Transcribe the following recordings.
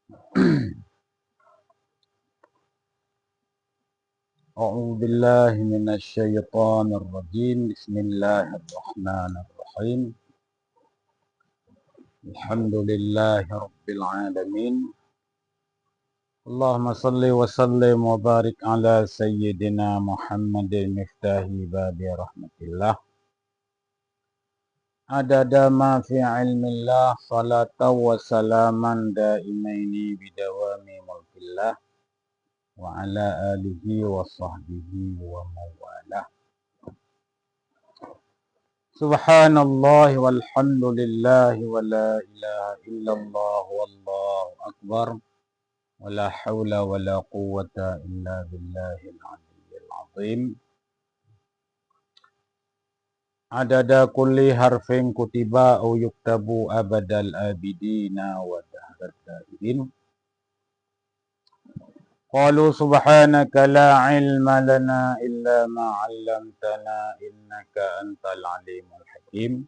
أعوذ بالله من الشيطان الرجيم. بسم الله الرحمن الرحيم. الحمد لله رب العالمين. اللهم صل وسلم وبارك على سيدنا محمد مفتاح باب رحمة الله. عدد ما في علم الله، صلاة وسلاما دائمين بدوام ملك الله وعلى آله وصحبه وموالاه. سبحان الله والحمد لله ولا إله إلا الله والله أكبر ولا حول ولا قوة إلا بالله العلي العظيم. عدد كل حرف كتب أو يكتب أبد الآبدين ودهر الدائرين. قالوا سبحانك لا علم لنا إلا ما علمتنا إنك أنت العليم الحكيم.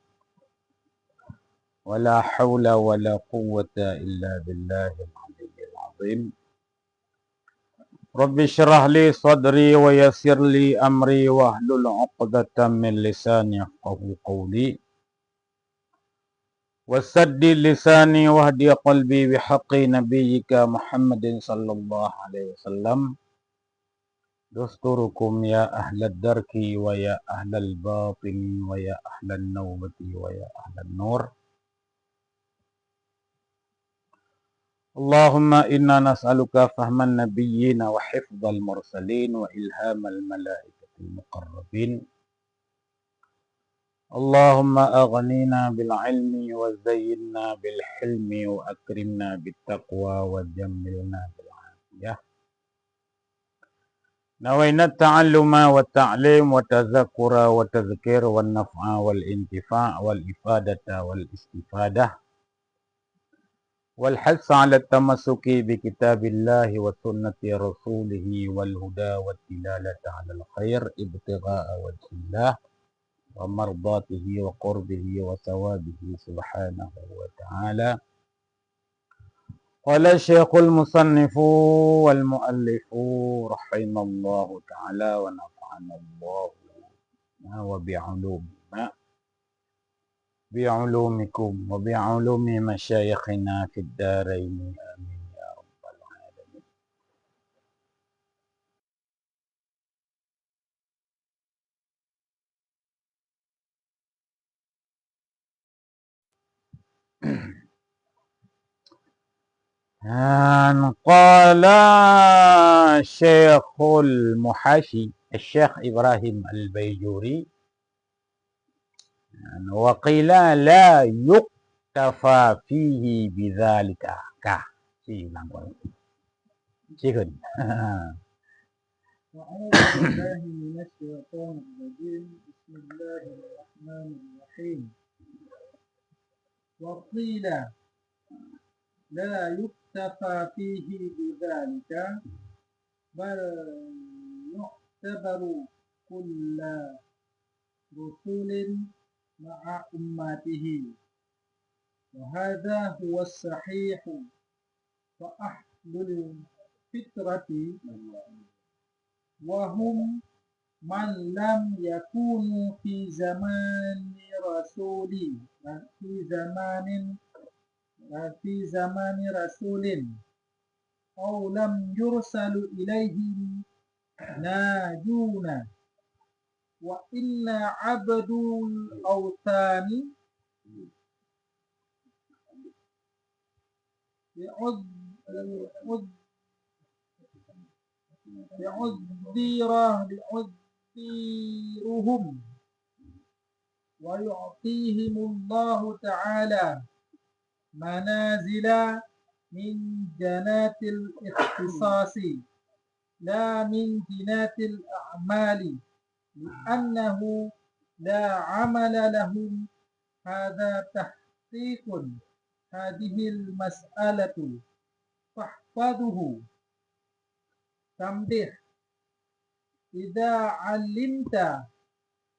ولا حول ولا قوة إلا بالله العلي العظيم. رب اشرح لي صدري ويسر لي أمري واحلل عقدة من لساني يفقهوا قولي وسدد لساني واهدي قلبي بحق نبيك محمد صلى الله عليه وسلم. دستوركم يا أهل الدرك ويا أهل الباطن ويا أهل النوبة ويا أهل النور. اللهم إنا نسألك فهم النبيين وحفظ المرسلين وإلهام الملائكة المقربين. اللهم أغننا بالعلم وزينا بالحلم وأكرمنا بالتقوى وجملنا بالعافية. نوينا التعلم والتعليم والتذكر والتذكير والنفع والانتفاع والإفادة والاستفادة والحث على التمسك بكتاب الله وسنة رسوله والهدى والدلالة على الخير ابتغاء وجه الله ومرضاته وقربه وثوابه سبحانه وتعالى. قال الشيخ المصنف والمؤلف رحمه الله تعالى ونفعنا الله بعلومكم وبعلوم مشايخنا في الدارين آمين يا رب العالمين. قال الشيخ المحاشي الشيخ إبراهيم البيجوري وقيل لا يكتفى فيه بذلك أعوذ بالله من الشيطان الرجيم. بسم الله الرحمن الرحيم. وقيل لا يكتفى فيه بذلك بل يعتبر كل رسول مع أمته، وهذا هو الصحيح. فأهل الفطرة وهم من لم يكونوا في زمان رسول أو لم يرسل إليهم ناجون، وإلا عبدوا الأوثان لعذرهم ويعطيهم الله تعالى منازل من جنات الاختصاص لا من جنات الأعمال، لأنه لا عمل لهم. هذا تحقيق هذه المسألة فاحفظه. تنبيه: إذا علمت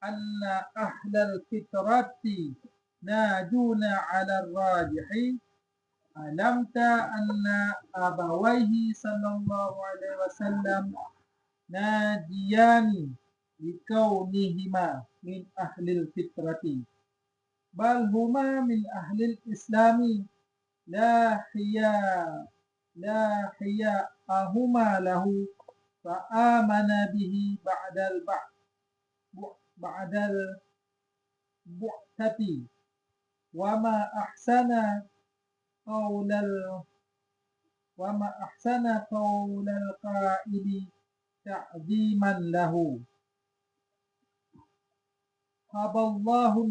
أن أهل الفطرة ناجون على الراجح alamta anna abawaihi sallallahu alaihi wasallam najiyani likaunihima min ahlil fitrati bal huma min ahlil islami la hiya la hiya ahuma lahu fa'amana bihi ba'dal bu'tati wa ma ahsana qaulal qaili ta'ziman lahu haballahu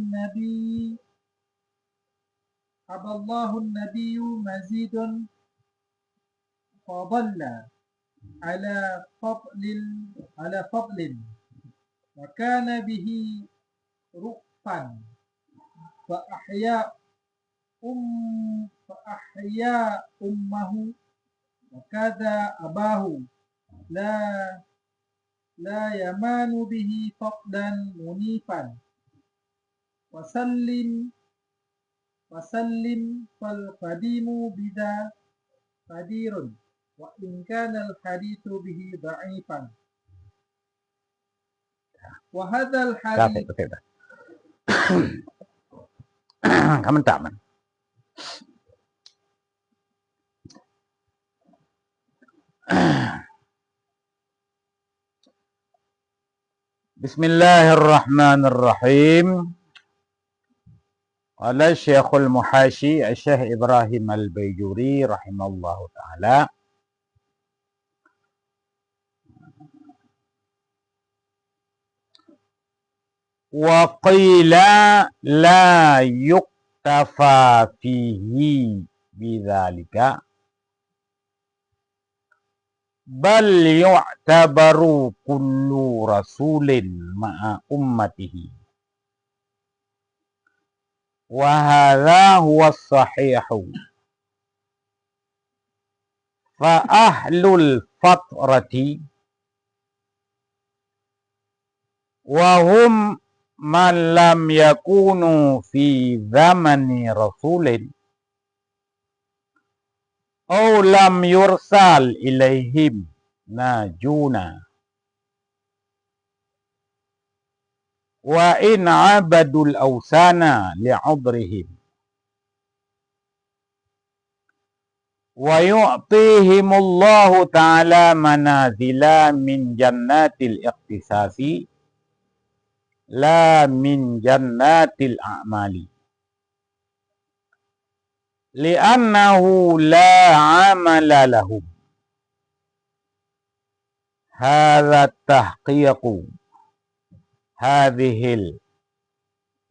nabiyyu mazidun fadalla ala fadlin wa kana bihi ru'fan fa ahya ummahu wa kadha abahu la yamanu bihi faqdan munifan wasallim fal qadimu bida qadirun wa in kana al hadithu bihi dha'ifan wa hadzal hadith kamu tak man Bismillahirrahmanirrahim. Qala Syekhul Muhashi Syekh Ibrahim Al-Baijuri rahimallahu taala, wa qila la yuktafa fihi bidzalika bal yu'tabaru kullu rasulin ma'a ummatihi wa hadha huwa as-sahihu fa ahlul fatrati wa hum man lam yakunu fi zamani rasulin aw lam yursal ilaihim najuna wa in abadul awsana li'udrihim wa yu'tihimullahu ta'ala manazila min jannatil iqtisasi la min jannatil a'mali li'annahu la amala lahum. Hadha tahqiqu hadhil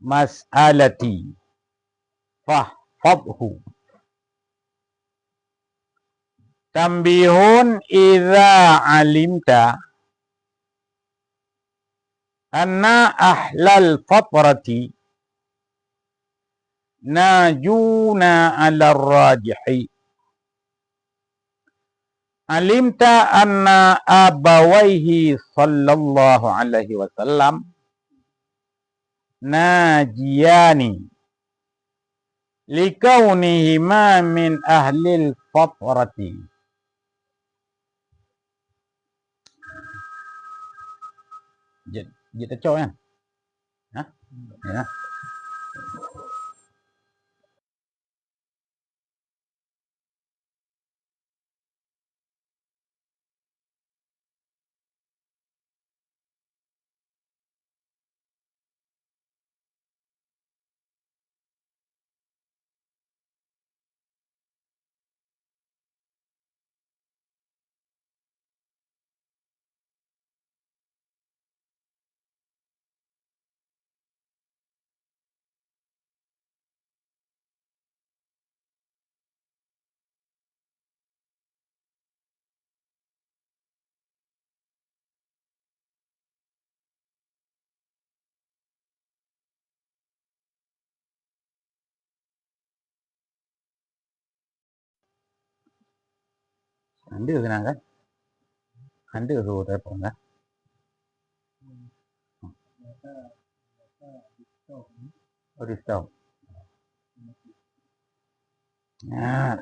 mas'alati fahfadhu. Tambihun idza alimta anna ahlal fatrati najuna ala rajihi. Alimta anna abawaihi sallallahu alaihi wasallam najiyani likaunihima min ahlil fatrati. Jadi cowok kan? Hah? Ya. Anda kenal kan? Anda suruh telefon kan? Oh, di stop. Nah,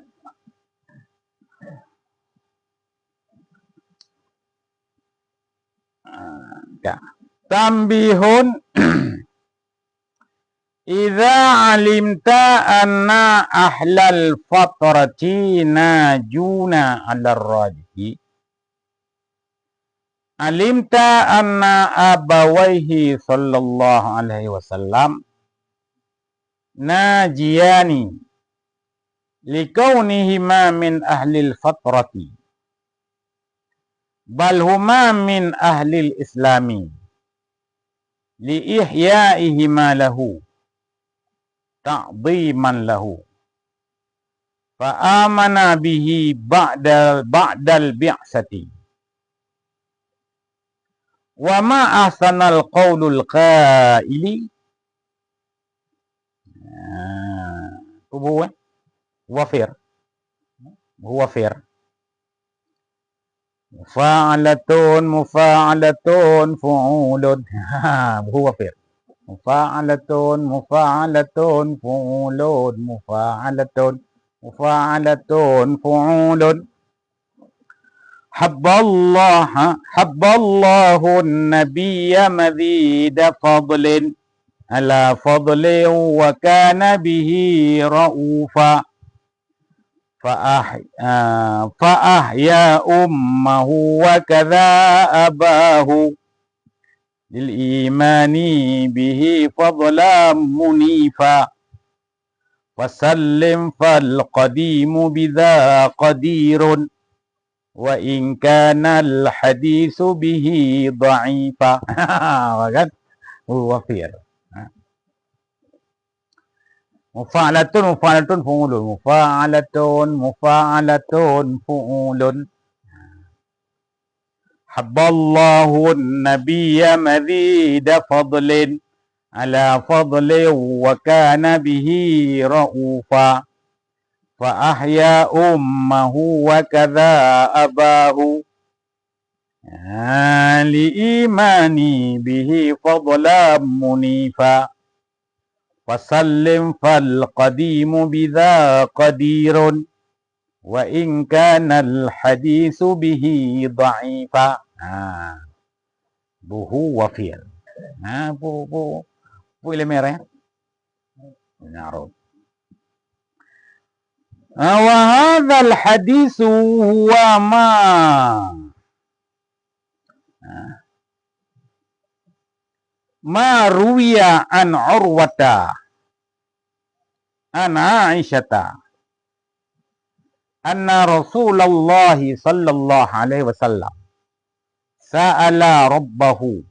tambihun idza alimta anna ahlal fatrati najuna 'ala rajhi alimta anna abawaihi sallallahu alaihi wasallam najiyani likaunihima min ahlil fatrati bal huma min ahlil islami li ihyaihima lahu ta'dhiman lahu fa amana bihi ba'dal bi'sati wa ma ahsanal qaulul qaili huwa fir mufa'alatun fu'ulun huwa fir mufa'alatun fu'ulun mufa'alatun fu'ulun habballahu an-nabiyya mazida fadlin ala fadlin wa kana bihi ra'ufa فأحيا أمه وكذا أباه للإيمان به فضلا منيفا فسلم فالقديم بذا قدير وإن كان الحديث به ضعيفا هو فير mufa'alatun fu'ulun mufa'alatun fu'ulun habballahu an-nabiyya mazida fadlin ala fadlin wa kana bihi ra'ufa fa ahya ummahu wa kadha abahu li imani bihi fadlan munifa fasallim fal qadimu bidha qadirun wa in kana al hadithu bihi dha'ifa. Buhu wafir. Bu ile merah. Naruh. Wa hadha al hadithu huwa ma ruwiya an Urwata an Aisyata anna Rasulullah sallallahu alaihi wasallam sa'ala rabbahu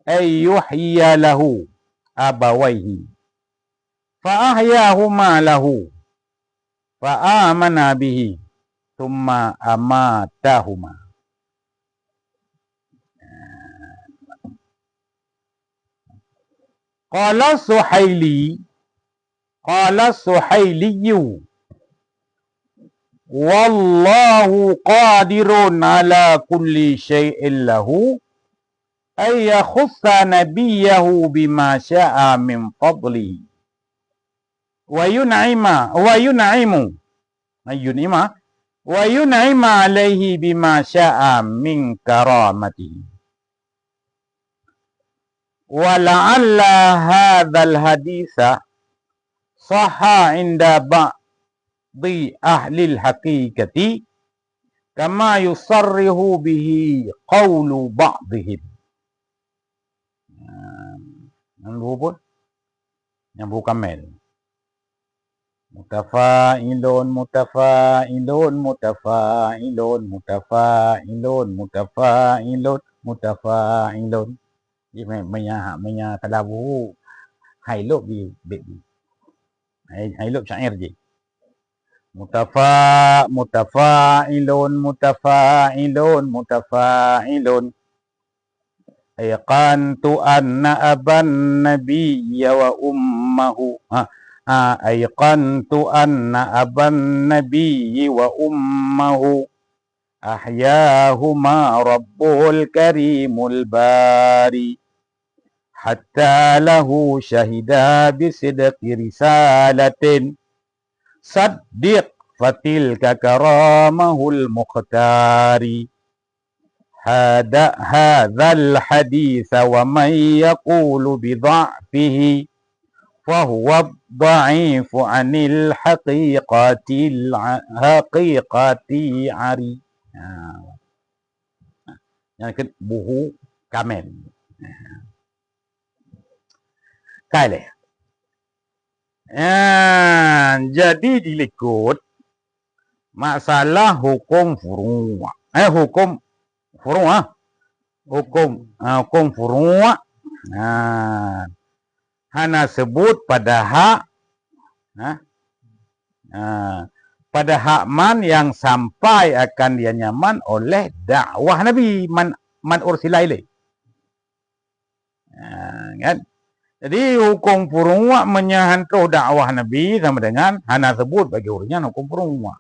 ay yuhyiya lahu abawaihi fa ahyahuma lahu fa amana bihi thumma amatahuma. Qala Suhailiyu wallahu qadirun ala kulli syai'in lahu ay yakhussa nabiyahu bima sya'a min fadlihi wa yun'ima alaihi bima sya'a min karamatihi. Wa la'alla hadzal haditsa sahha 'inda ba'dhi ahli al-haqiqati kama yusarrihu bihi qawlu ba'dihim. Nyambu kamel. Mutafa'ilun Menya talabu hailuk di bebi hailuk syair je mutafa'ilun ayqantu anna aban nabiyya wa ummahu ayqantu anna aban nabiyyi wa ummahu ahyahuma rabbul karimul bari hatta lahu syahida bisidqi risalatin صدق فتلك كرامه المختار هذا الحديث ومن يقول بضعفه فهو الضعيف عن الحقيقة عري. Yang kedua buku kamen. Kali. Jadi dilikut masalah hukum furu'. Hukum furu'. Hukum furu'. Hana sebut pada hak. Pada hak man yang sampai akan dia nyaman oleh dakwah Nabi man ursila ilaih. Kan? Jadi hukum furu' menyantuh dakwah Nabi sama dengan hana sebut bagi orangnya hukum furu'.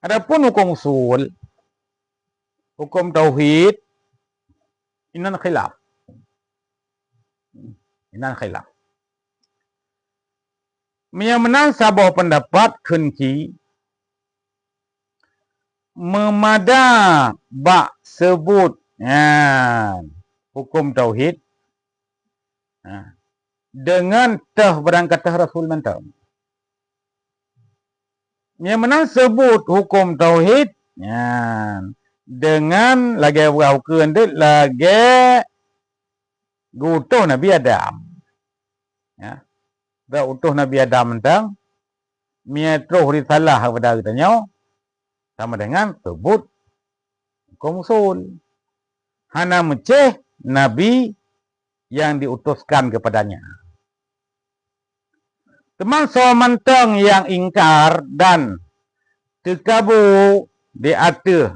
Adapun hukum usul, hukum tauhid, inan khilaf. Menang sebuah pendapat kunci memada bak sebut hukum tauhid dengan berangkat Rasul mantap. Yang menang sebut hukum tauhid dengan lagi hukum lagi gutuh Nabi Adam. Dah utuh Nabi Adam tentang miatruh risalah kepada kitanya sama dengan sebut hukum usul. Hana meceh Nabi yang diutuskan kepadanya. Teman somanteng yang ingkar dan terkabu di atas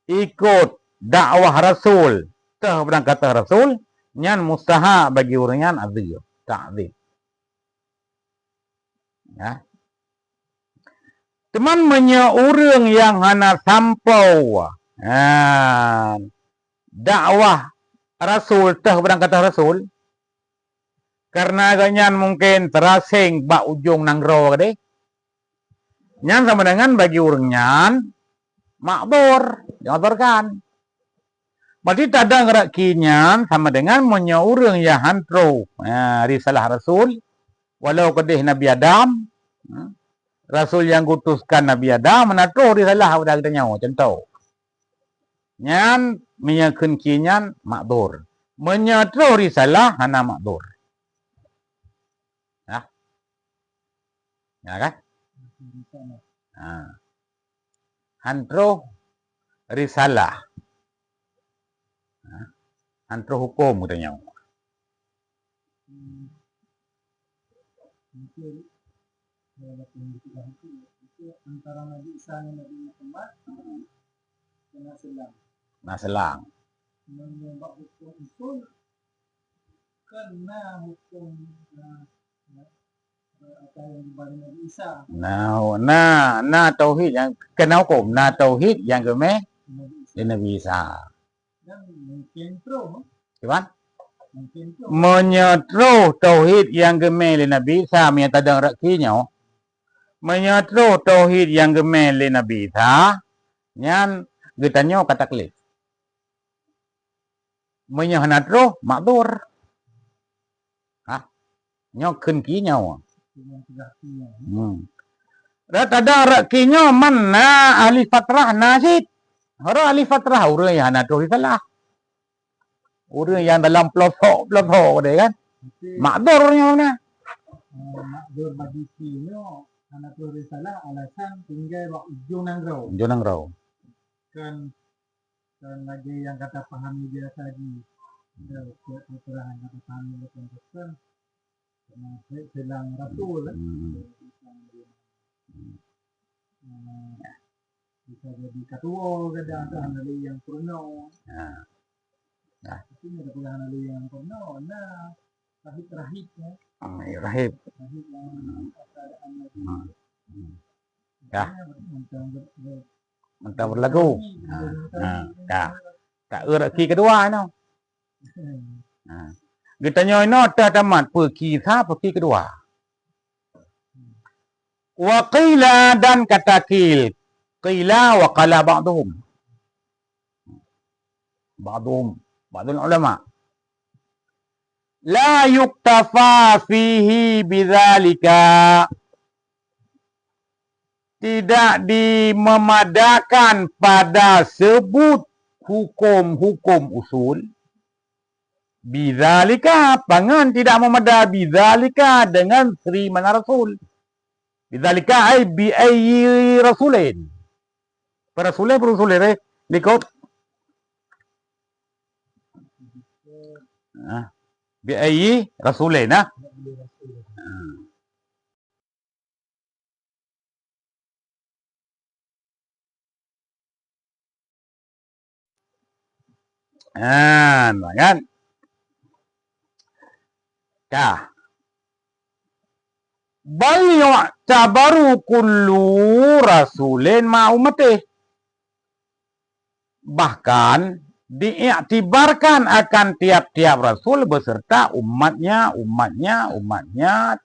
ikut dakwah Rasul, berangkat Rasul, nyan mustahak bagi orang yang azir, ta'zir. Ya. Teman menyeurang yang hana sampau dakwah Rasul, berangkat Rasul, karena agaknya mungkin terasing bak ujung nanggro kade. Nyan sama dengan bagi orang nyan makbur, diaturkan. Berarti tadang rakinyan sama dengan menyeurang yang hantro risalah Rasul, walau kedih Nabi Adam, Rasul yang kutuskan Nabi Adam menatuh risalah pada kitanya contoh. Nyan menyakun kinyan makbur, menyatuh risalah hana makbur. Ya kan? Hantro risalah. Hantro hukum katanya. Antara Nabi Isa dan Nabi Muhammad kena selang. Nah selang. Menyebab hukum usul kena hukum apa yang dibagi Nabi Isa. Nah tauhid yang kena hukum, nah tauhid yang keme di Nabi Isa. Dan mungkin pro, Cuman menyetruh tauhid yang keme di Nabi Isa yang tadang rakinya. Menyetruh tauhid yang keme di Nabi Isa nyan getanya kata klif. Menyahanatruh makdur. Nyok kenkinya. Ada rakinya mana ahli fatrah nasid. Orang ahli fatrah orang yang hanatuh salah. Orang yang dalam pelopok dia kan. Makdurnya mana? Makdur bagi kino hanatuh salah alasan tinggal ujung nangrau. Ujung nangrau. Kan lagi yang kata pahami dia tadi. Keterangan kata pahami dia kan. Selang Rasul bisa jadi ketua kadang ada yang purno tapi ada pula ada yang purno rahib rahib ya mentang berlagu tak uraki kedua no Getanya no tamat pergi kedua. Wa qila dan kata qil. Qila wa qala ba'duhum. Ba'dul ulama. La yuktafa fihi bidzalika. Tidak dimemadakan pada sebut hukum-hukum usul. Bidzalika, pangan tidak memada bidzalika dengan Sri mana Rasul. Bidzalika ay bi ayyi rasulin. Rasulin likut. Bi ayyi rasulin, kan? Kah. Bal yu'tabaru kullu rasulin ma umatih. Bahkan diiktibarkan akan tiap-tiap rasul beserta umatnya,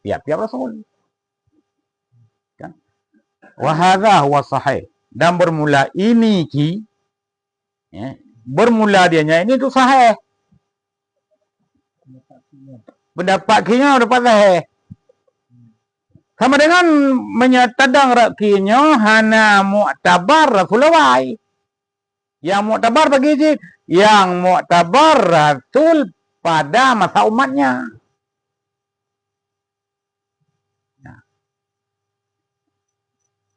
tiap-tiap rasul. Kan? Wa hadza huwa sahih. Dan bermula ini bermula dianya ini tu sahih. Pendapat kinya dapat sahih. Sama dengan menyatadang rakinya hana mu'tabar Rasulullah. Yang mu'tabar bagi jid, yang mu'tabar Rasul pada masa umatnya.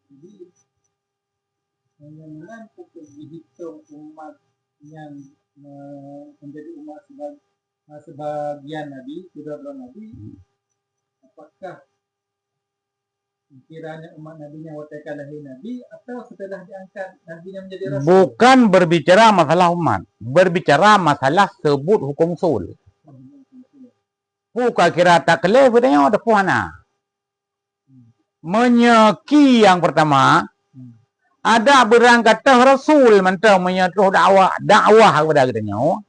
Jadi mengenai dihitung umat yang menjadi umat sebagian Nabi, kedua-dua Nabi, apakah kiranya umat Nabi-nya wateka lahir Nabi atau setelah diangkat Nabi-nya menjadi Rasul? Bukan berbicara masalah umat, berbicara masalah sebut hukum usul. Bukan kira taklif katanya ada puana. Menyeki yang pertama, ada berangkat Rasul mentah menyetuh dakwah kepada katanya.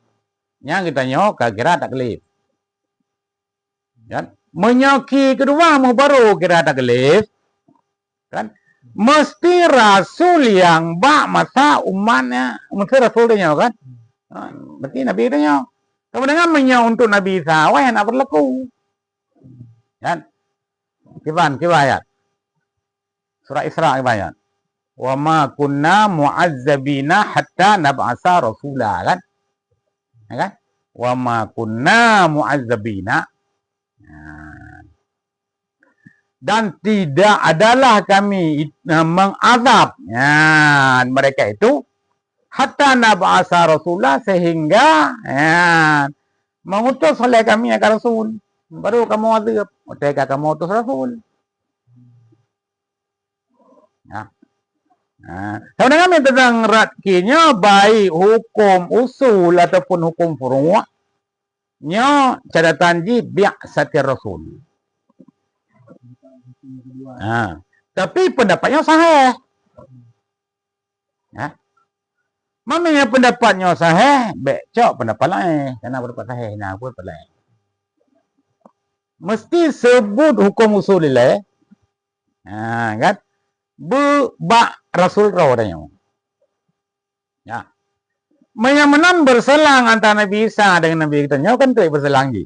Yang kitanya kira taklif. Kan? Menyeki kedua mau baru kira taklif. Kan? Mesti rasul yang masa umatnya, mesti rasul dia kan? Berarti nabi dia. Kemudian untuk Nabi Isa yang nak berlaku. Kan? Kiban ayat. Surah Isra ayat. Wa ma kunna mu'azzabina hatta nab'asa rasula, kan? Kan? Wa ma kunna mu'azzabina. Dan tidak adalah kami mengazab mereka itu hatta nab'asa rasulullah sehingga mengutus oleh kami akan rasul, baru kamu azab mereka, kamu utus rasul. Sebenarnya kami tentang ratkinya baik hukum usul ataupun hukum furu' nya catatan ji bi'satir rasul. Tapi pendapatnya sahih. Mamanya pendapatnya sahih, becok pendapat lain. Karena pendapat sahih, nah pun lain. Mesti sebut hukum usulillah. Kan? Rasul raw tanya. Ya. Menyamenan berselang antara Nabi Isa dengan Nabi kita kan tu berselang ji.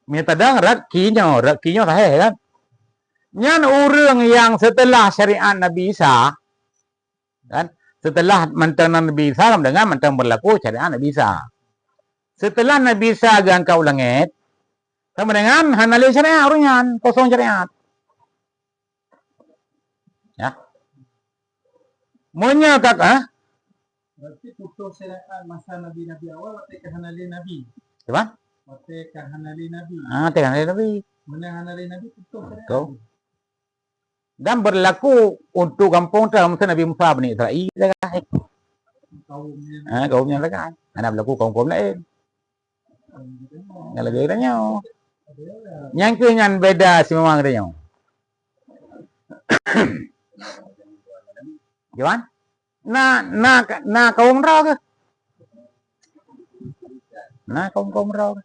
Mitadang rakinya sahih kan. Nyan orang yang setelah syariat Nabi Isa, kan? Setelah mentang Nabi Isa dengan mentang berlaku syariat Nabi Isa. Setelah Nabi Isa diangkat langit, sama dengan hanali syariat orangnya kosong syariat. Ya. Menyatakan berarti putus syariat masa Nabi-Nabi awal wateka hanali Nabi. Apa? Wateka hanali Nabi. Wateka hanali Nabi. Mana hanali Nabi putus syariat. Betul. Dan berlaku untuk kampung termasuk Nabi Musa bin Israel. Kaumnya lagi. Ada berlaku kaum lain. Yang lagi tanya. Yang kenyan beda si memang tanya. Gimana? Nah kaum raw ke? Nah kaum raw ke?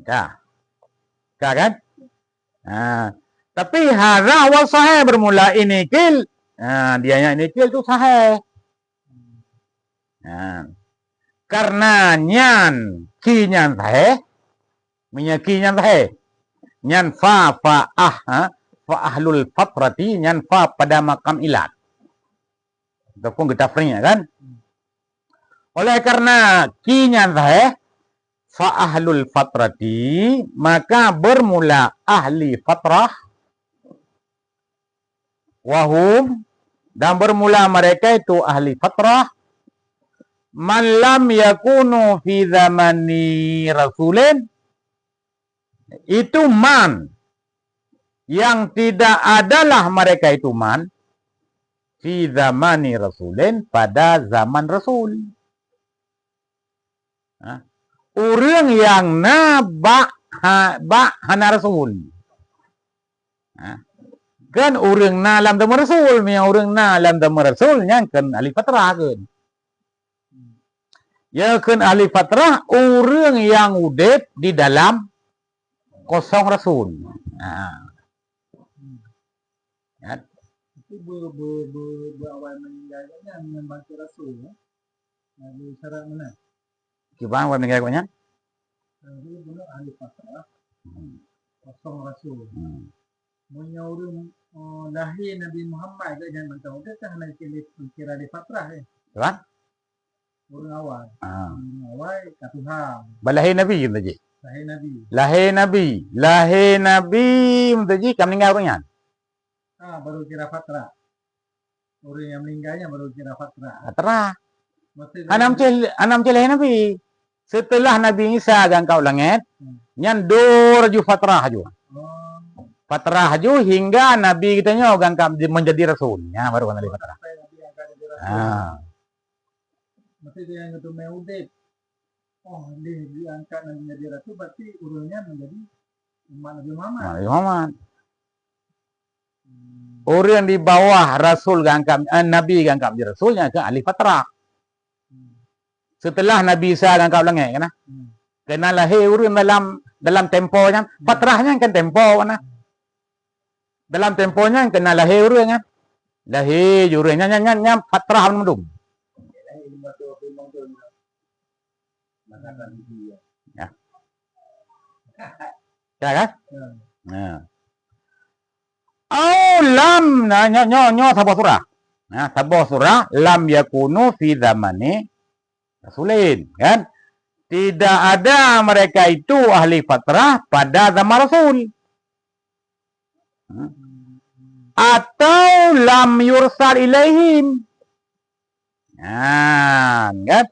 Kah? Kah kan? Tapi hadza wa sahih bermula inikil. Dianya inikil tu sahih. Karena nyan ki nyan sahih, ki nyan sahih. Nyan fa fa ahlul fatrati nyan fa pada makam ilat. Ataupun kita free kan? Oleh karena ki nyan sahih fa ahlul fatrati, maka bermula ahli fatrah wahum, dan bermula mereka itu ahli fatrah man lam yakunu fi zamani rasulin, itu man yang tidak adalah mereka itu man fi zamani rasulin, pada zaman rasul. Orang yang hana rasul. Kan orang na lam dama rasul, yang orang na lam dama rasul yang kan ahli fatrah kan. Ya kan ahli fatrah orang yang udip di dalam kosong rasul. Itu berawal meninggalnya membantu rasul ya. Ada syarat mana? Gimana awal meninggalnya? Dia benar ahli fatrah kosong rasul. Menyaurung lahir Nabi Muhammad ke jangan tahu dia kan lagi kira di fatrah ya. Kan? Orang awal. Orang awal katuham. Lahir Nabi gitu je. Lahir Nabi. Lahir Nabi gitu je, kamu meninggal orangnya. Baru kira fatrah. Orang yang meninggalnya baru kira fatrah. Fatrah. Anam lahir Nabi. Setelah Nabi Isa gangkau langit, nyan dor ju fatrah ju. Fatrah ju hingga Nabi kita nyo gangkau menjadi rasul. Ya baru kan Nabi fatrah. Mesti dia yang itu meudip. Dia diangkat dan menjadi rasul, berarti urunnya menjadi umat Nabi Muhammad. Nabi Muhammad. Orang di bawah rasul gangkap Nabi gangkap menjadi rasulnya ke ahli fatrah. Setelah Nabi Isa gangkap langit kan? Kena lahir orang dalam temponya, fatrahnya kan tempo kan? Dalam temponya kena lahir orang kan? Lahir jurenya nyan fatrah menudung. Ya kan? Lam nyo sabuh surah. Sabuh surah lam yakunu fi zamani rasulin, kan? Tidak ada mereka itu ahli fatrah pada zaman rasul. Atau lam yursal ilaihim. Kan?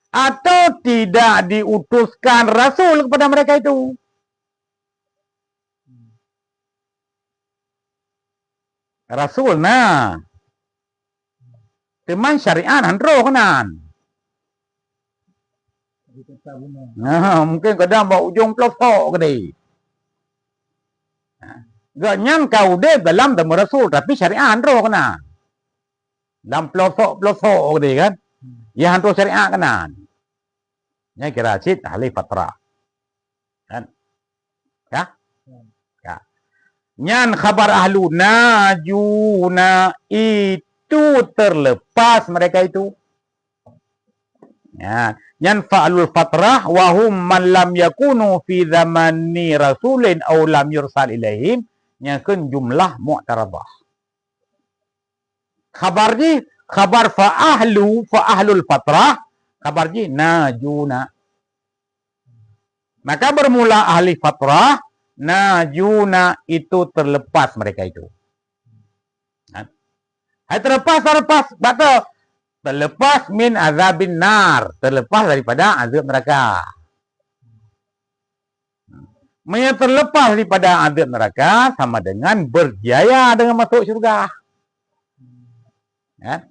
Atau tidak diutuskan rasul kepada mereka itu. Rasul teman syariat handro kanan. Mungkin kadang bawa ujung pelosok ke ganyan kau deh dalam dama rasul tapi syariat handro kanan. Dalam pelosok ke kan. Ya handro syariat kanan. Ya kira cit ahli fatrah. Kan? Ya? Nyan khabar ahlu najuna itu terlepas mereka itu. Ya, nyan fa'alul fatrah wahum man lam yakunu fi zamani rasulin aw lam yursal ilaihim, nyakeun jumlah mu'taradah. Khabar fa'ahlul fatrah, khabar ji najuna. Maka bermula ahli fatrah, najuna itu terlepas mereka itu. Terlepas min azabin nar, terlepas daripada azab neraka. Terlepas daripada azab neraka sama dengan berjaya dengan masuk syurga. Kan?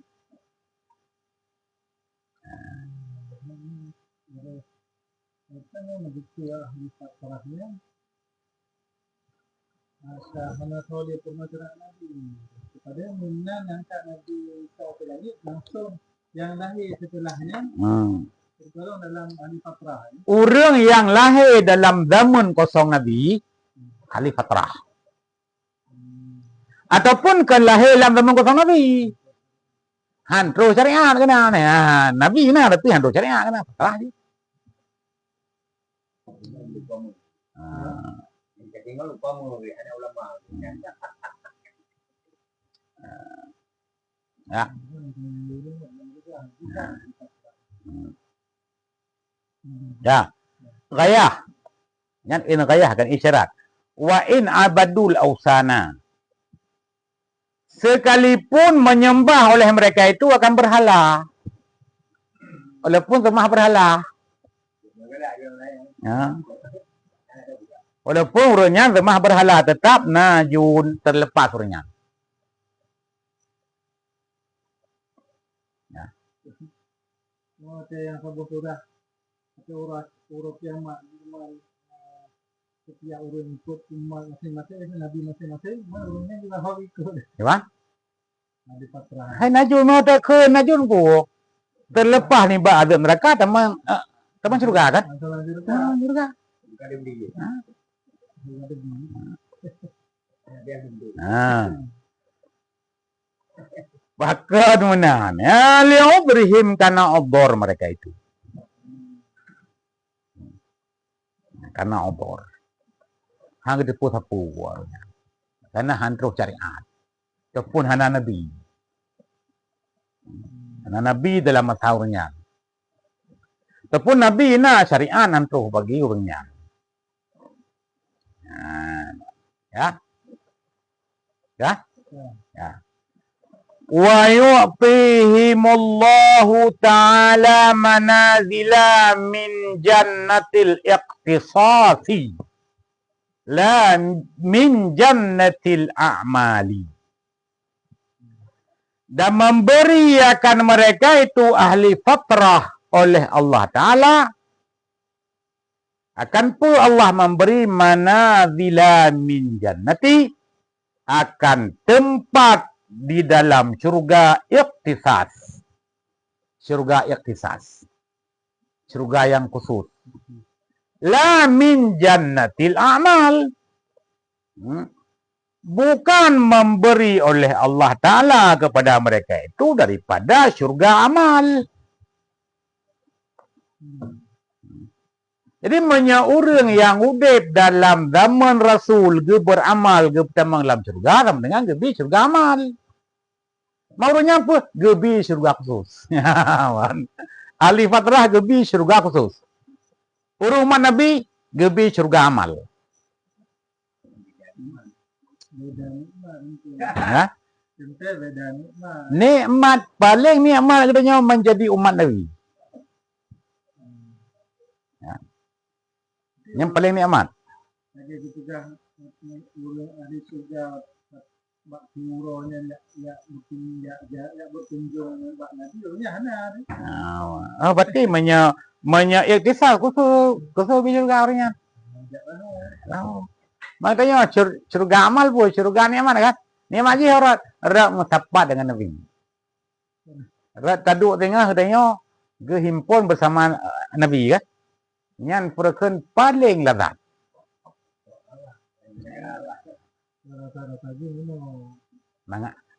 Hana toleh permasalahan Nabi kepada minna angkat Nabi Isa ke langit langsung yang lahir setelahnya tergolong dalam ahli fatrah. Orang yang lahir dalam zaman kosong Nabi, ahli fatrah. Ataupun kan lahir dalam zaman kosong Nabi. Hantro syariat kena ni. Nabi na tapi hantro syariat kena. Fatrah je. Ya. Ya. Gayah. Yan in gayah kan isyarat. Wa in abadul ausana. Sekalipun menyembah oleh mereka itu akan berhala. Walaupun sembah berhala. Ya. Walaupun urutnya sembah berhala tetap najun terlepas urutnya. Ada yang sebut surah atau urut kiamat setiap orang ikut umat masing-masing nabi masing-masing urutnya juga harus ikut. Ya. Ahli fatrah. Hai najun mau tak ke najun ku. Terlepas ni ba ada neraka teman surga kan? Masalah juga Surga. ada beli. Bahkan menahan. Ya, liau berhim karena obor mereka itu. Karena obor. Hang dipu-sapu. Karena hantro syariat. Ataupun hana Nabi. Hana Nabi dalam masahurnya. Ataupun Nabi na syariat hantro bagi orangnya. Ya. Ya. Ya. Wa yu'tihimullahu ta'ala manazila min jannatil iqtisasi la min jannatil a'mali. Dan memberi akan mereka itu ahli fatrah oleh Allah Ta'ala. Akan pun Allah memberi manazila min jannati, akan tempat di dalam syurga ikhtisas. Syurga ikhtisas. Syurga yang khusus. La min jannatil a'mal. Bukan memberi oleh Allah Ta'ala kepada mereka itu daripada syurga amal. Jadi banyak orang yang hidup dalam zaman Rasul ke beramal ke pertama dalam syurga sama dengan gebi syurga amal. Maunya apa? Gebi syurga khusus. Ahli fatrah gebi syurga khusus. Orang umat Nabi gebi syurga amal. Ya? Nikmat paling nikmat katanya menjadi umat Nabi. Yang paling nikmat. Lagi ketika ada surga bakti uronya ya berkunjung bak Nabi nya hana. Berarti iktisal khusus juga orangnya. Makanya surga amal pun surga nikmat kan. Nikmat je orang mutapat dengan Nabi. Taduk tengah katanya kehimpun bersama Nabi kan. Yang perken paling lezat.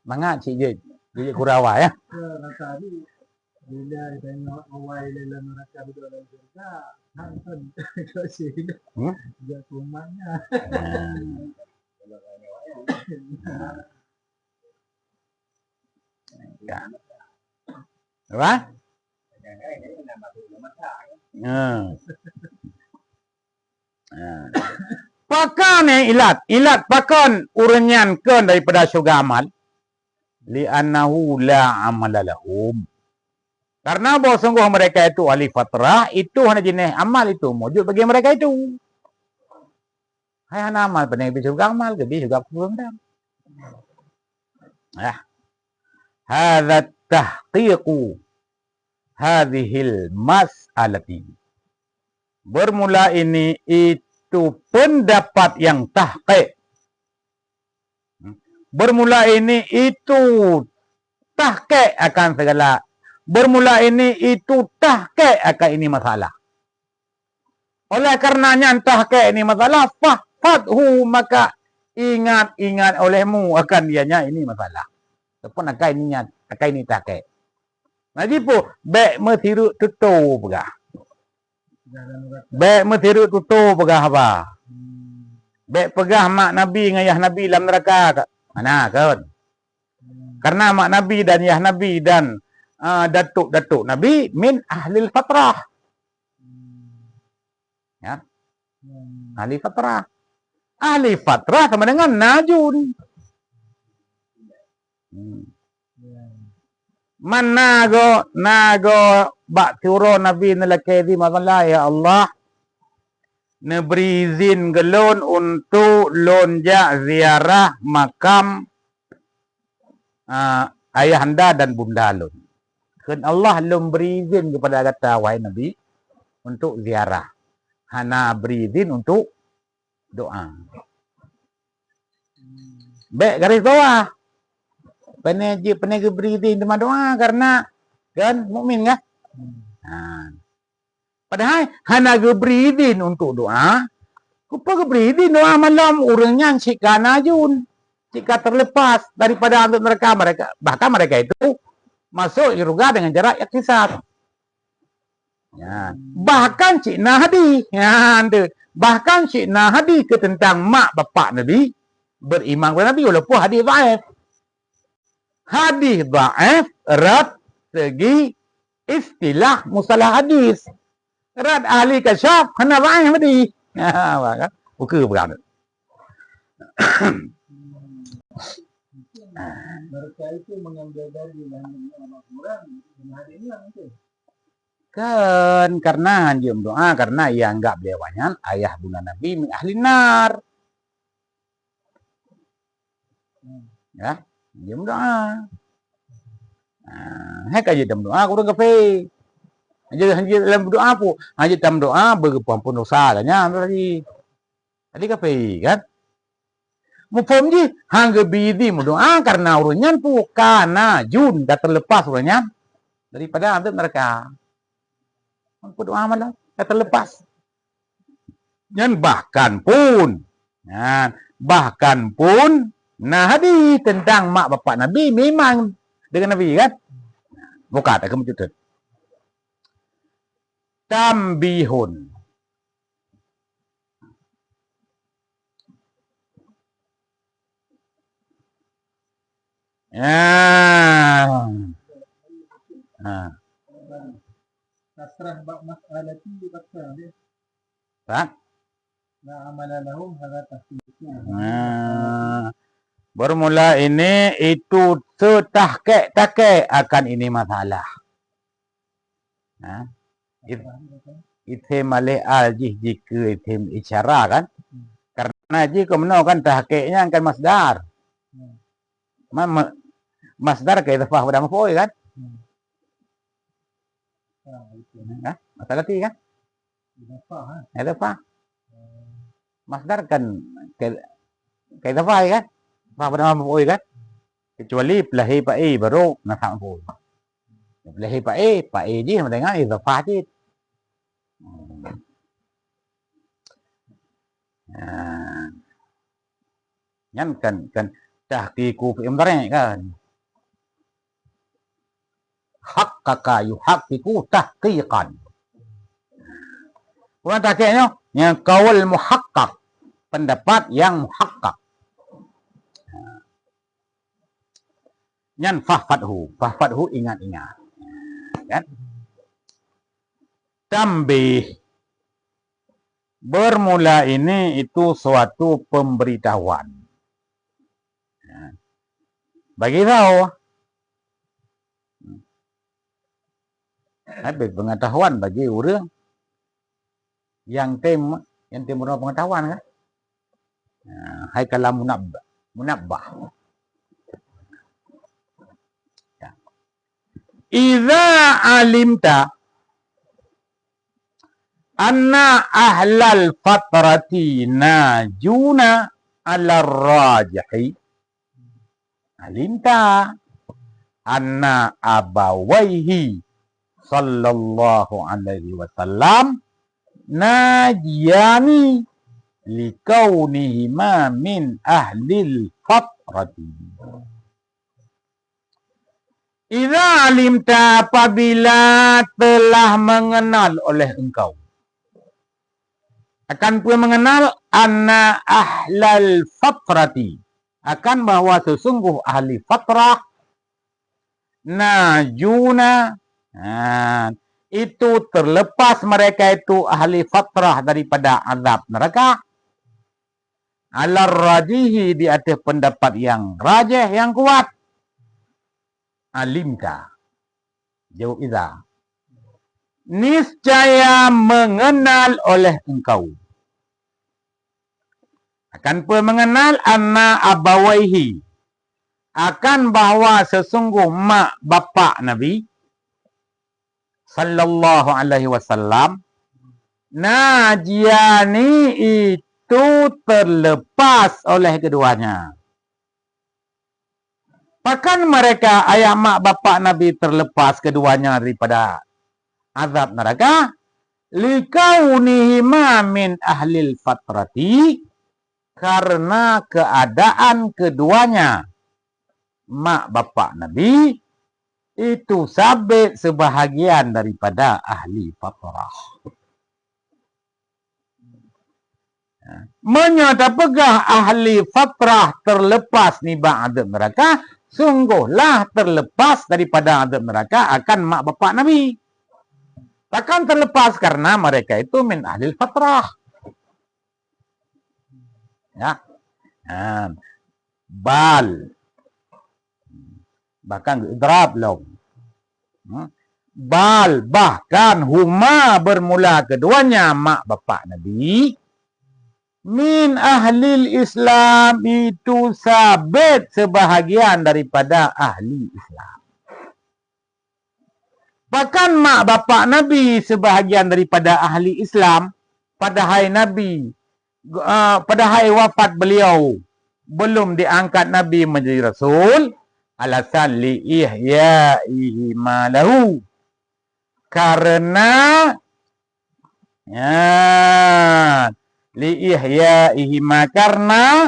Mangga cik je kurawa ya. Rasa ni bila tengok awal dalam neraka dalam surga, hantar kasih dia kumannya. Ya. Apa? Pakan ilat pakan urenyankan daripada syurga amal li'annahu la amala lahum, karena bahawa sungguh mereka itu ahli fatrah, itu hanya jenis amal itu wujud bagi mereka itu. Hai hana amal pada lebih syurga amal lebih syurga kurang. Hadza tahqiqu hadhil mas'alati. Bermula ini itu pendapat yang tahqiq. Bermula ini itu tahqiq akan segala bermula ini itu tahqiq akan ini masalah. Oleh karenanya tahqiq ini masalah, fahfadhu, maka ingat olehmu akan dianya ini masalah. Ataupun akan ini tahqiq. Jadi pun baik metiru tutu pegah. Baik metiru tutu pegah apa? Baik pegah mak Nabi dengan ayah Nabi dalam neraka. Mana kan? Karena mak Nabi dan ayah Nabi dan datuk-datuk Nabi min ahlil fatrah. Ya. Ahli fatrah. Ahli fatrah sama dengan najun. Man nago bak turo Nabi nalakedi masalah ya Allah neberi izin gelon untuk lonjak ziarah makam ayahanda dan bunda lon. Kan Allah belum beri izin kepada kata wahai Nabi untuk ziarah. Hana beri izin untuk doa. Baik garis bawah. Penega beri izin dengan doa karena kan mukmin kan? Padahal hana beri izin untuk doa. Kupa beri izin doa malam orangnya jika najun, jika terlepas daripada untuk mereka bahkan mereka itu masuk surga dengan jarak yaktisab. Ya. Bahkan Cik Nahdi, ya, bahkan Cik Nahdi ke tentang mak bapak Nabi beriman kepada Nabi walaupun hadis dhaif. Hadis dhaif erat segi istilah musalah hadis. Erat ahli kasyaf kena dhaif tadi. Ha, kan? Buku berapa? Mereka itu mengambil dari nama Quran dan hari ini nanti. Kan karena anjum doa karena ia anggap dewanyan ayah bunda Nabi min ahli nar. Ya, anjum doa. Hai kaji dalam doa kurang kafe. Haji dalam doa pu, haji dalam doa berpengampun dosa katanya tadi. Tadi kafe kan? Mufhum ji hangga bidi doa karena urunyan pu kana jun dah terlepas urunyan daripada antara mereka. Aku doa malah terlepas. Dan bahkan pun Nabi tentang mak bapak Nabi memang dengan Nabi kan? Bukan tak kemudian. Tambihun. Kasrah bak mas'alati kasrah dia. Tak? La amala lahum hadza tafsirnya. Bermula ini itu setahqiq akan ini masalah. Itim malih al-jih jika itim isyara kan? Karena jika menawarkan tahqiqnya akan masdar. Masdar ke idhafah pada maf'ul kan? Masalah tiga kan? Idhafah. Masdar kan ke idhafah kan? Pada maf'ul kan? Kecuali pelahi pa'i baru nasab maf'ul. Pelahi pa'i je sama dengan idhafah je. Kan tahqiqu fi imdari kan? Haqqaqa yuhaqqiqu tahqiqan. Kurang tahqiqnya yang qaul muhaqqaq, pendapat yang muhaqqaq. Yang fahfadhu ingat-ingat. Kan? Tambih. Bermula ini itu suatu pemberitahuan. Bagi tahu. Habis pengetahuan bagi orang yang timur pengetahuan kan. Hai kalam munabbah. Ya. Idza alimta anna ahlal fatrati najuna ala rajihi alimta anna abawaihi sallallahu alaihi wasallam najiyani likaunihima min ahlil fatrati. Idza alimta, apabila telah mengenal oleh engkau, akan pun mengenal anna ahlal fatrati, akan bahwa sesungguh ahli fatrah najuna, itu terlepas mereka itu ahli fatrah daripada azab neraka, alar rajihi, di atas pendapat yang rajih yang kuat. Alimka, jawab idza, niscaya mengenal oleh engkau, akan pun mengenal anna abawaihi, akan bahwa sesungguh mak bapa Nabi sallallahu alaihi wasallam najiani, itu terlepas oleh keduanya. Bahkan mereka, ayah mak bapa Nabi, terlepas keduanya daripada azab neraka, likaunihima min ahlil fatrati, karena keadaan keduanya, mak bapa Nabi, itu sabit sebahagian daripada ahli fatrah. Menyata pegah ahli fatrah terlepas niba azab neraka, sungguhlah terlepas daripada azab neraka akan mak bapa Nabi. Takkan terlepas karena mereka itu min ahli fatrah. Ya. Bal, bahkan idrab law. Bal, bahkan huma, bermula keduanya mak bapa Nabi, min ahlil Islam, itu sabit sebahagian daripada ahli Islam. Bahkan mak bapa Nabi sebahagian daripada ahli Islam pada hari Nabi, pada hari wafat beliau, belum diangkat Nabi menjadi Rasul, alasan li ihya'ihi malahu, karena li ihya'ihi ma, karena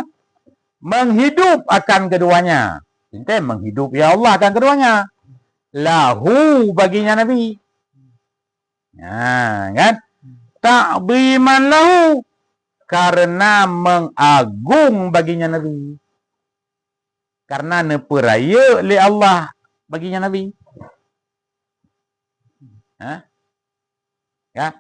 menghidup akan keduanya. Inti menghidup ya Allah akan keduanya. Lahu, baginya Nabi. Kan? Ta'ziman lahu, karena mengagung baginya Nabi. Karena neperaya oleh Allah baginya Nabi. Ya.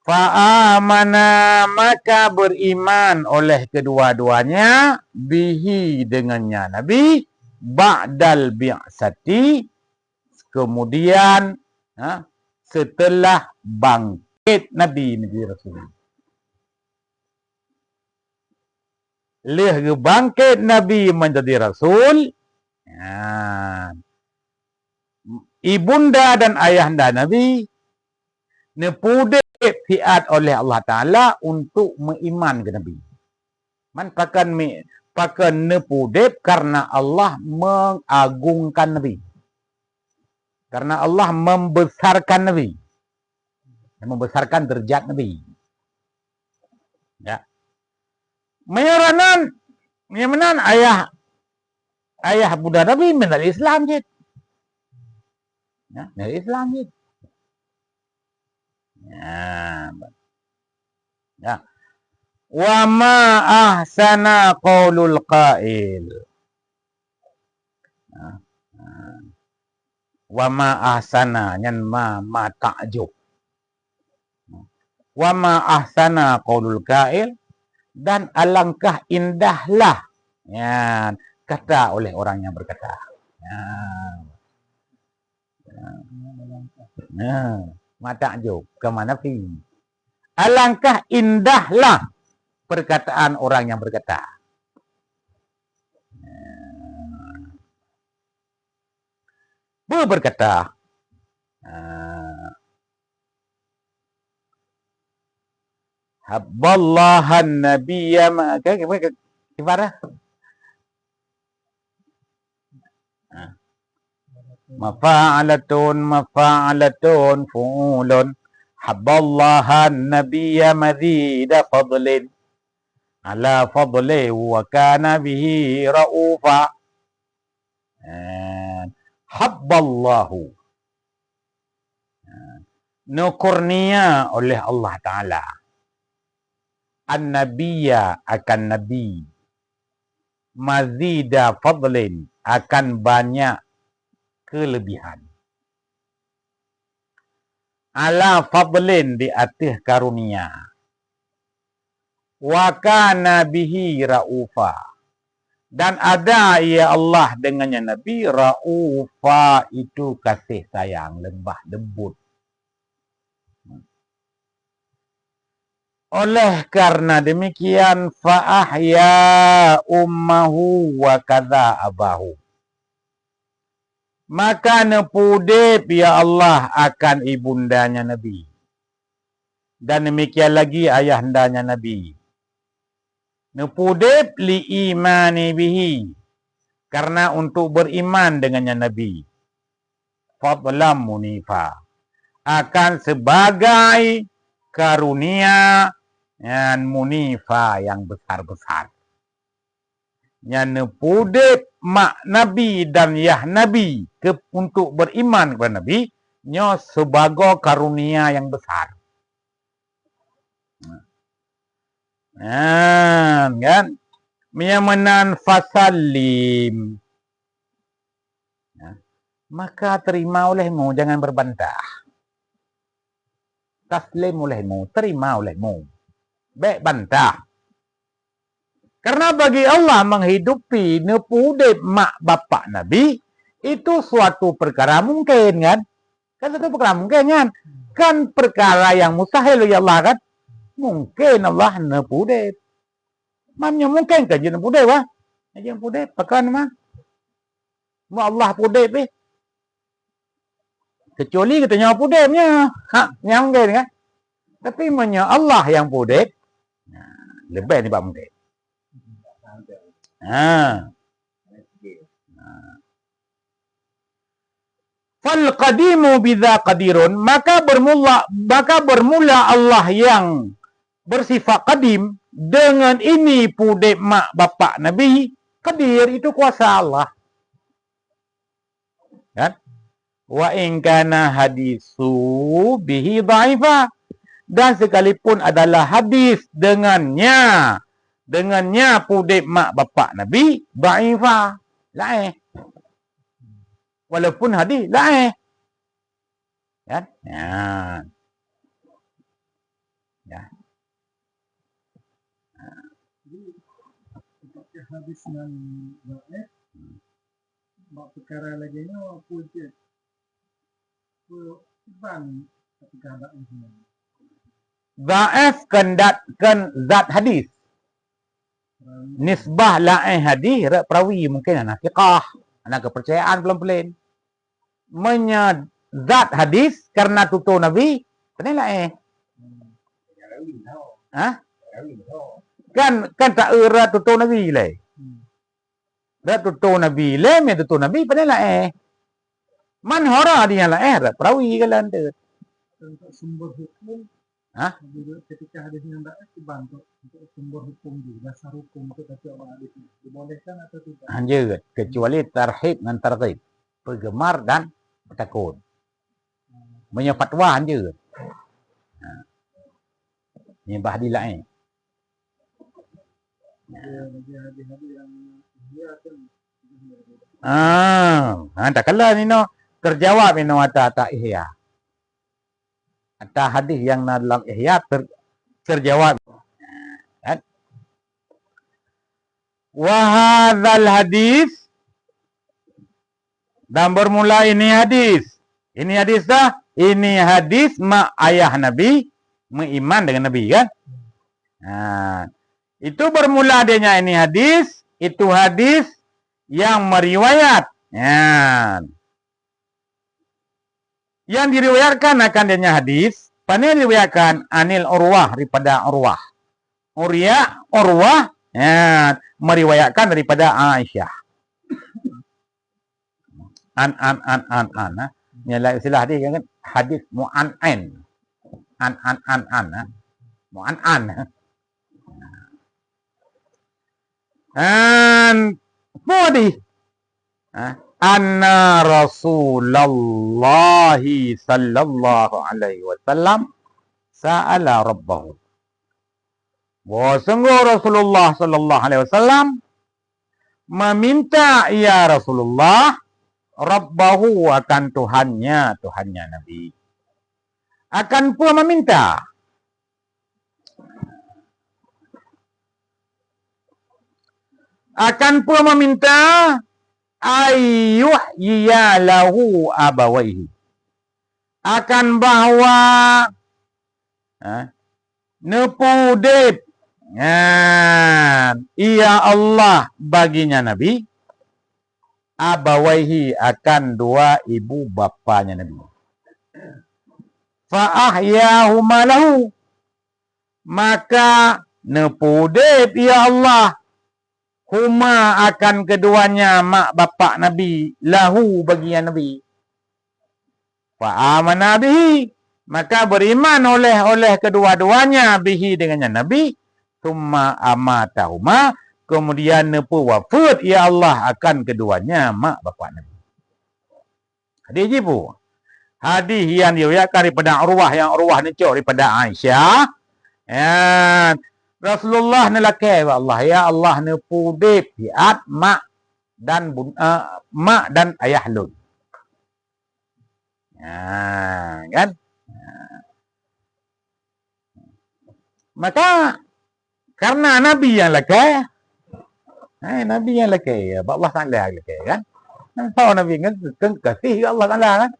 Fa'amana, maka beriman oleh kedua-duanya, bihi, dengannya Nabi, ba'dal bi'sati, kemudian setelah bangkit Nabi menjadi Rasul. Leh bangkit Nabi menjadi Rasul, ibunda dan ayahanda Nabi nepudek fiat oleh Allah Ta'ala untuk beriman ke Nabi. Man pakan nepudek karena Allah mengagungkan Nabi. Karena Allah membesarkan Nabi. Membesarkan derajat Nabi. Ya. Menyaranan ayah Buddha Nabi mengenal Islam je. Ya, mengenal Islam je. Ya. Wa ma ahsana qaulul qail. Wa ma ahsana, nyan ma ta'jub. Wa ma ahsana qaulul qail, dan alangkah indahlah ya kata oleh orang yang berkata. Mata jo ke mana pi? Alangkah indahlah perkataan orang yang berkata. Berkata, habballahan nabiyya ma, gimana? mafa'alatun fu'ulun habballahan nabiyya mazida fadlin ala fadli wa kana bihi ra'ufa. Habballahu, nukurnia oleh Allah Ta'ala an-nabiyya akan nabi, mazida fadlin akan banyak kelebihan, ala fadlin di atas karunia, wa kana bihi ra'ufa, dan ada ya Allah dengannya Nabi ra'ufa, itu kasih sayang, lembah lembut. Oleh karena demikian fa'ahya ummahu wa kadza abahu, maka nepudip ya Allah akan ibundanya Nabi, dan demikian lagi ayahandanya Nabi. Nepudip li imani bihi, karena untuk beriman dengannya Nabi. Fadlam munifa, akan sebagai karunia yang munifa yang besar-besar. Yang nepudip mak Nabi dan yah Nabi untuk beriman kepada Nabi, nya sebagai karunia yang besar. Kan? Miamanan fasalim. Maka terima olehmu, jangan berbantah. Taslim olehmu, terima olehmu. Baik bantah. Karena bagi Allah menghidupi nepudip mak bapak Nabi, itu suatu perkara mungkin kan? Kan suatu perkara mungkin kan? Kan perkara yang mustahil ya Allah kan? Mungkin Allah nepudip. Mamnya mungkin kan je nepudip wah? Je nepudip, pakan mah. Mau Allah pudip kecuali katanya pudipnya. Yang mungkin kan? Tapi menya Allah yang pudip, lebih ni bab mungkin. Fal qadimu bidza qadirun, maka bermula Allah yang bersifat qadim dengan ini pudip mak bapak Nabi, qadir itu kuasa Allah. Kan? Wa in kana hadisu bihi dha'ifa, dan sekalipun adalah hadis dengannya pudip mak bapak Nabi dha'ifa, lain. Walaupun hadis lain. Kan? Ya. Hadis nan dhaif, bab perkara lagi ni apa je? Ban ketika dhaif ni. Dhaif kan zat hadis. Nisbah lain hadis perawi mungkin anak fiqah, anak kepercayaan pelan-pelan. Zat hadis karena tutur Nabi, kenapa lain? Kan tak era tutur Nabi lai. Dah tutur Nabi lai, me tutur Nabi pada lain. Man hara dia lain, perawi kalan tu. Untuk sumber hukum, ketika hadis yang dhaif dibantu untuk sumber hukum di dasar hukum itu kata orang hadis dibolehkan atau tidak? Anjir, kecuali tarhib dan targhib, penggemar dan takut. Punya fatwa anjir. Ni bahdi lain. Tak kala ni no terjawab ni no ata ihya. Ata hadis yang dalam ihya terjawab. Wa hadzal hadis, dan bermula ini hadis. Ini hadis dah. Ini hadis mak ayah Nabi beriman dengan Nabi kan? Itu bermula adanya ini hadis, itu hadis yang meriwayat. Yang diriwayatkan akan adanya hadis, pane diriwayatkan anil Urwah daripada Urwah. Urwah meriwayatkan daripada Aisyah. an. Yang istilah hadis kan hadis mu'an-an. An. Mu'an-an. And body. Anna Rasulullah sallallahu alaihi wasallam sa'ala rabbahu. Bahwa sungguh Rasulullah sallallahu alaihi wasallam meminta ya Rasulullah rabbahu akan Tuhannya Nabi. Akan pun meminta ayyuhyiya lahu abawaihi. Akan bahawa nepudip ia Allah baginya Nabi abawaihi akan dua ibu bapanya Nabi. Fa'ahyahuma lahu. Maka nepudip ia Allah huma akan keduanya mak bapak Nabi lahu baginya Nabi. Fa'amana bihi. Maka beriman oleh kedua-duanya bihi dengannya Nabi. Thumma amatahuma. Kemudian nepu wafat ya Allah akan keduanya mak bapak Nabi. Hadis jibu. Hadis yang diriwayatkan daripada Urwah, yang Urwah ni cok daripada Aisyah. Rasulullah nelakai wa Allah, ya Allah nepu dip hiat mak dan ayah lun. Kan? Maka karena Nabi yang lakai, Nabi yang lakai, Allah Ta'ala yang lakai kan? Tahu Nabi kan kasih Allah Ta'ala kan?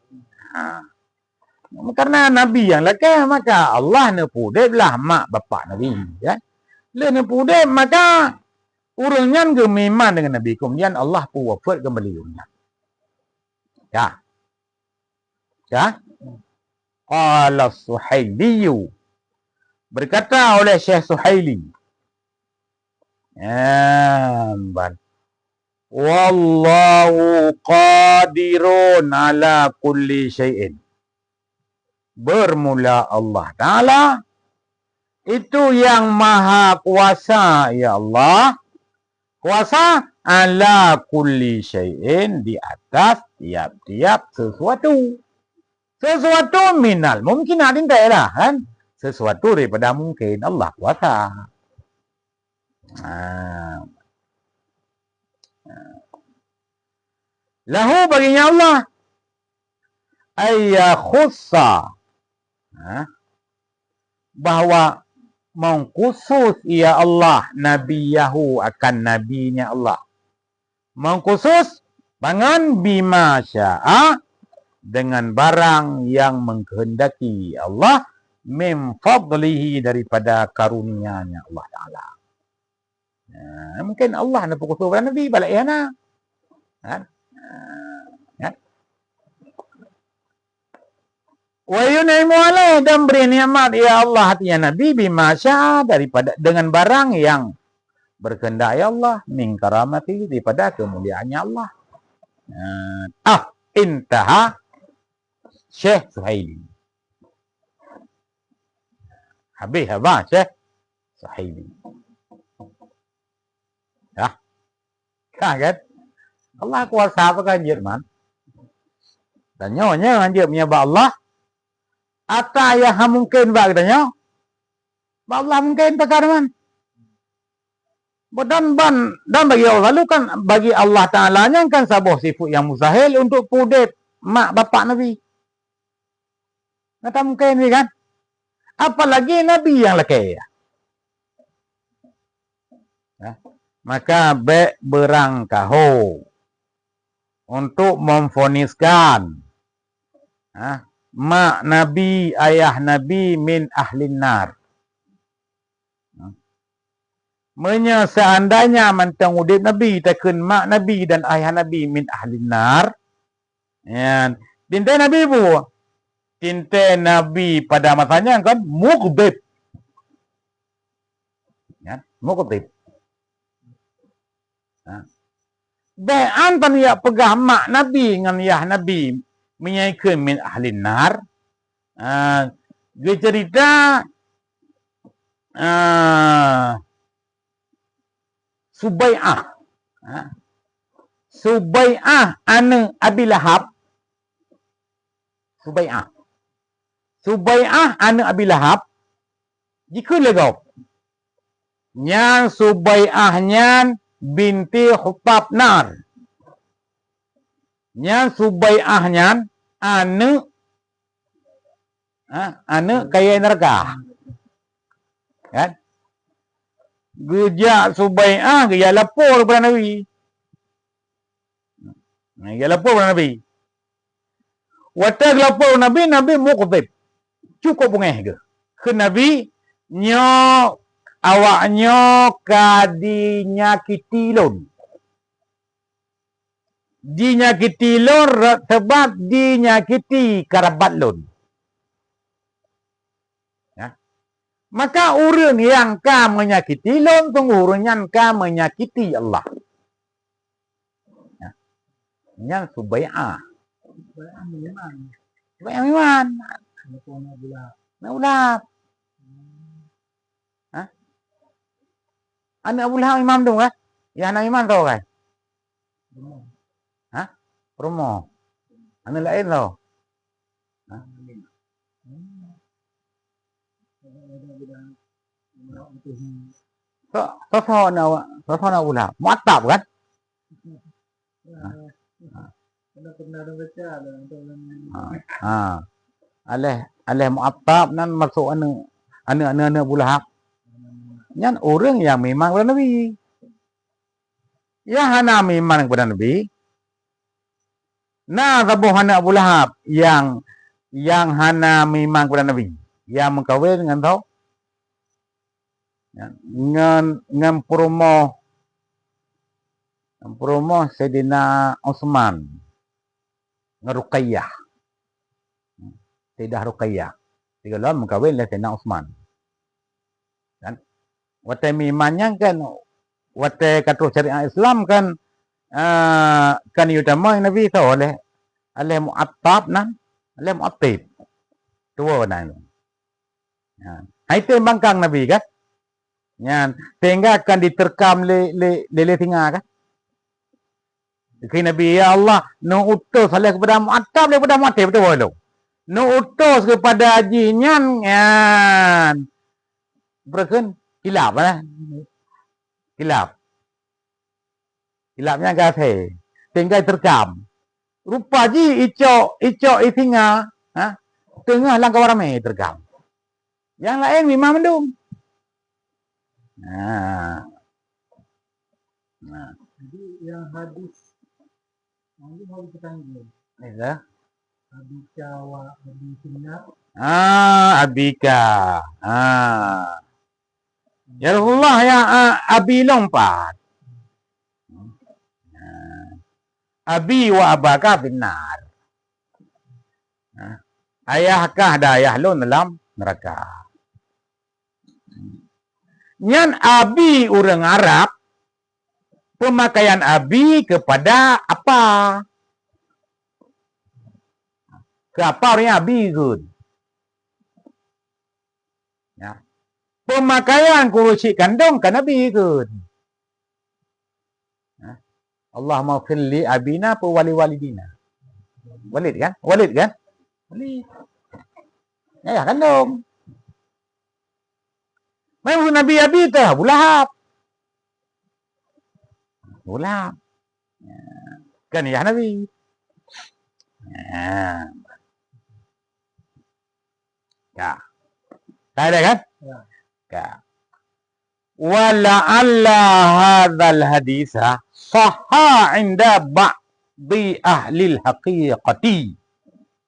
Karena Nabi yang lakai, maka Allah nepu dip lah mak bapak Nabi kan? Dia nepu dip, maka urangnya gemiman dengan Nabi. Kemudian Allah pun wafat kembali urangnya. Ya. Qala Suhailiyu. Berkata oleh Syekh Suhaili. Wallahu qadirun ala kulli syai'in. Bermula Allah Ta'ala. Itu yang maha kuasa ya Allah. Kuasa ala kulli syai'in di atas tiap-tiap sesuatu. Sesuatu minal mungkin adin lah kan. Sesuatu daripada mungkin Allah kuasa. Lahu baginya Allah ayyakhussa bahwa mengkhusus ya Allah nabiyahu akan nabinya Allah. Mengkhusus dengan bima sya'a dengan barang yang mengkehendaki Allah min fadlihi daripada karunia-Nya Allah Ta'ala. Mungkin Allah nak khusus pada Nabi balik ya nak. Wa yunaimu alaih dan beri nikmat ya Allah hatinya Nabi bima syaa daripada dengan barang yang berkehendak ya Allah min karamati daripada kemuliaannya Allah. Intaha Syekh Suhaili. Habis apa Syekh Suhaili. Ya. Kan? Allah kuasa apa kan Jerman? Dan nyonya anjir menyebab Allah Ata yang mungkin bak katanya. Allah mungkin perkara man. Dan bagi Allah lalu kan bagi Allah Ta'ala nya kan sebuah sifat yang mustahil untuk pudip mak bapak Nabi. Kata mungkin ni kan. Apalagi Nabi yang lakai. Maka berangkaho untuk memfoniskan mak Nabi, ayah Nabi min ahlin nar. Seandainya mentang udip Nabi, takun mak Nabi dan ayah Nabi min ahlin nar. Tintai Nabi bu. Tintai Nabi pada masanya kan mughdib. Mughdib. Bai'an tan ya pegah mak Nabi ngan yah Nabi menyaikeun min ahli nar. Dia cerita Subai'ah. Subai'ah anu Abi Lahab. Subai'ah anu Abi Lahab. Jika legau. Nyan Subai'ah nyan binti Hubab nar. Nyan Subai'ah nyan anu kaya neraka. Kan? Gejak Subai'ah dia lapor kepada Nabi. Dia lapor kepada Nabi. Waktu lapor Nabi, Nabi muqtib. Cukup pengeh ke. Ke Nabi, nyo awaknya kadinyakiti lon. Dinyakiti lon sebab dinyakiti karabat lon. Maka urang yang ka menyakiti lon urang yang ka menyakiti Allah. Yang Subai'ah. Subai'ah iman. Naulab. Anak Abu Lahab imam tu kan? Ya anak imam tau kan? Promo. Anak lain tau. Sosok nak Abu Lahab. Mu'attab kan? Alih Mu'attab nan masuk anak Abu Lahab. Nyan orang yang memang kepada Nabi. Yang hana memang kepada Nabi. Nah, sabuh anak Abu Lahab yang hana memang kepada Nabi. Yang mengkawin dengan tau. Dengan promo Sayyidina Utsman. Dengan Ruqayyah. Sayyidah Ruqayyah. Tiga lawan mengkawin oleh Sayyidina Utsman. Waktu mimannya kan, waktu kata syariat Islam kan, kan utama Nabi itu oleh Mu'attab nan, oleh Mu'attib. Dua orang itu. Itu bangkang Nabi kan? Sehingga akan diterkam lele tinggal kan? Kini Nabi, ya Allah, nu utus oleh kepada Mu'attab, daripada Mu'attib, betul boleh. Nu utus kepada Haji nyan, berken kilap lah. Kilapnya kasih. Sehingga terkam. Rupa ji icok itinga. Tengah langkah ramai terkam. Yang lain memang mendung. Jadi yang hadis ketanggung. Abika wa abikina. Abika. Ya Rasulullah ya Abi lompat. Abi wa abaka binar. Ayahkah dan ayah lo dalam neraka. Nyan Abi orang Arab. Pemakaian Abi kepada apa? Ke apa orangnya Abi good. Pemakaian kurusi kandung kan Nabi ikut. Allah maafkan li abina apa wali-walidina. Walid kan? Walid. Ya kandung. Memang Nabi Abi itu Abu Lahab. Kan ya Nabi. Ya. Tak ada kan? Ya. Wala'alla hadzal haditha sahha 'inda ba'di ahli al-haqiqati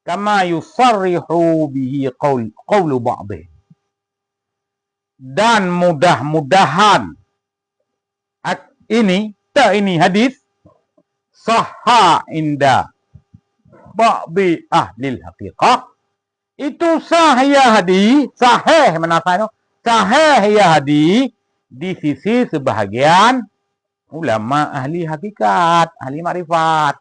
kama yusarrihu bihi qawlu ba'dih. Dan mudah-mudahan ini hadis sahha 'inda ba'di ahli al-haqiqah. Itu sahih mana saya? Sahih ya hadis di sisi sebahagian ulama ahli hakikat, ahli makrifat.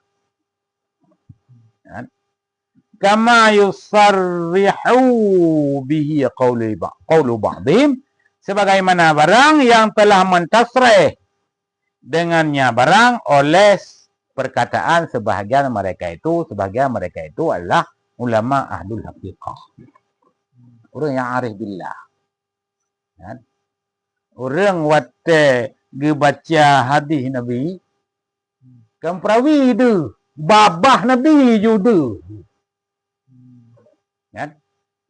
Kama yusarrihu bihi qawlu ba'dihim, sebagaimana barang yang telah mentasrih dengannya barang oleh perkataan sebahagian mereka itu adalah ulama ahlul haqiqah, orang yang arif billah. Orang wate gebaca hadis Nabi kan perawi tu babah Nabi judu.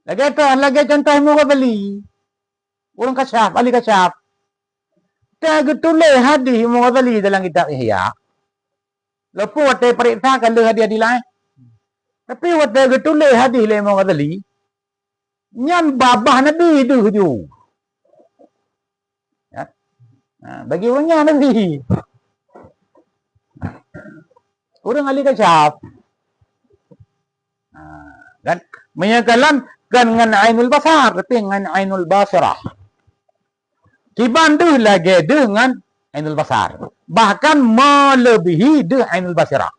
Lagi contoh Mughazali. Orang kasyaf, ahli kasyaf. Tak tulis hadis Mughazali dalam kitab Ihya. Lepas wate periksa kalau hadis lain. Tapi wate tulis hadis le Mughazali. Nyan babah Nabi tu je. Bagi orangnya Nabi. Orang ahli kasyaf. Kan menyatakan kan dengan ainul basar, tapi dengan ainul basirah. Kiban tu lagi dengan ainul basar. Bahkan melebihi dengan ainul basirah.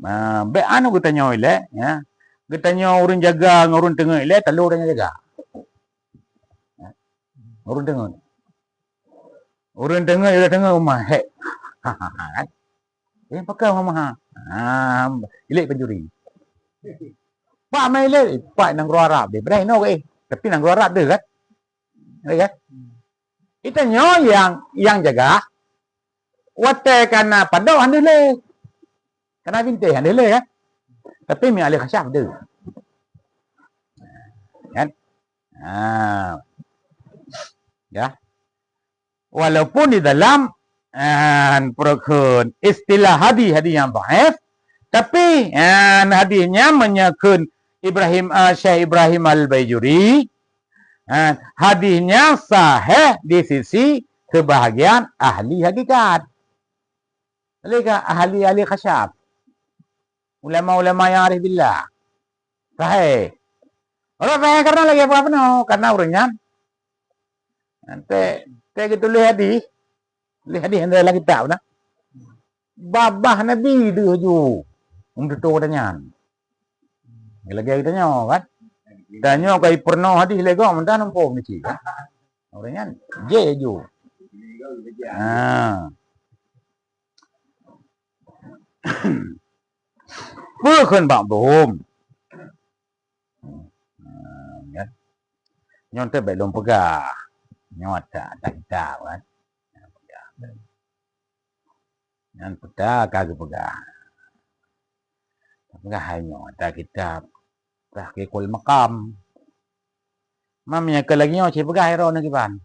Anu kita tanya ile, ya. Kita tanya orang jaga ngurun tengah ile, telur orang jaga. Urun tengah. Urun tengah dia tengah rumah. Hek. Kan? Ini pakai rumah. Ilik pencuri. Pak mai ilik, pak nang gua Arab dia. Berai no tapi nang gua Arab dia kan. Ya kan? Itu nyo yang jaga. Wate kana padau handele. Kana binte handele kan. Tapi mi alih khasyaf dia. Kan? Ya. Walaupun di dalam perkun istilah hadis yang dhaif, tapi hadisnya menyebut Syekh Ibrahim Al-Baijuri, hadisnya sahih di sisi sebahagian ahli hakikat. Ahli khasyaf. Ulama-ulama yang arif billah. Sahih. Orang sahih karena lagi apa no? Karena orangnya nanti gitu lihat yang dalam kitab na babah Nabi tu je untuk tanya lagi kita nyo kan tanya kai pernah hadis lego mentah nampak ni cik orangnya je ju bukan bak bohong nyonte belum pegah nyota tak kan yang peta kagak pegah hanya tak kitab tahqiqul maqam mamnya ke lagi nyo ci pegah hero nak kiban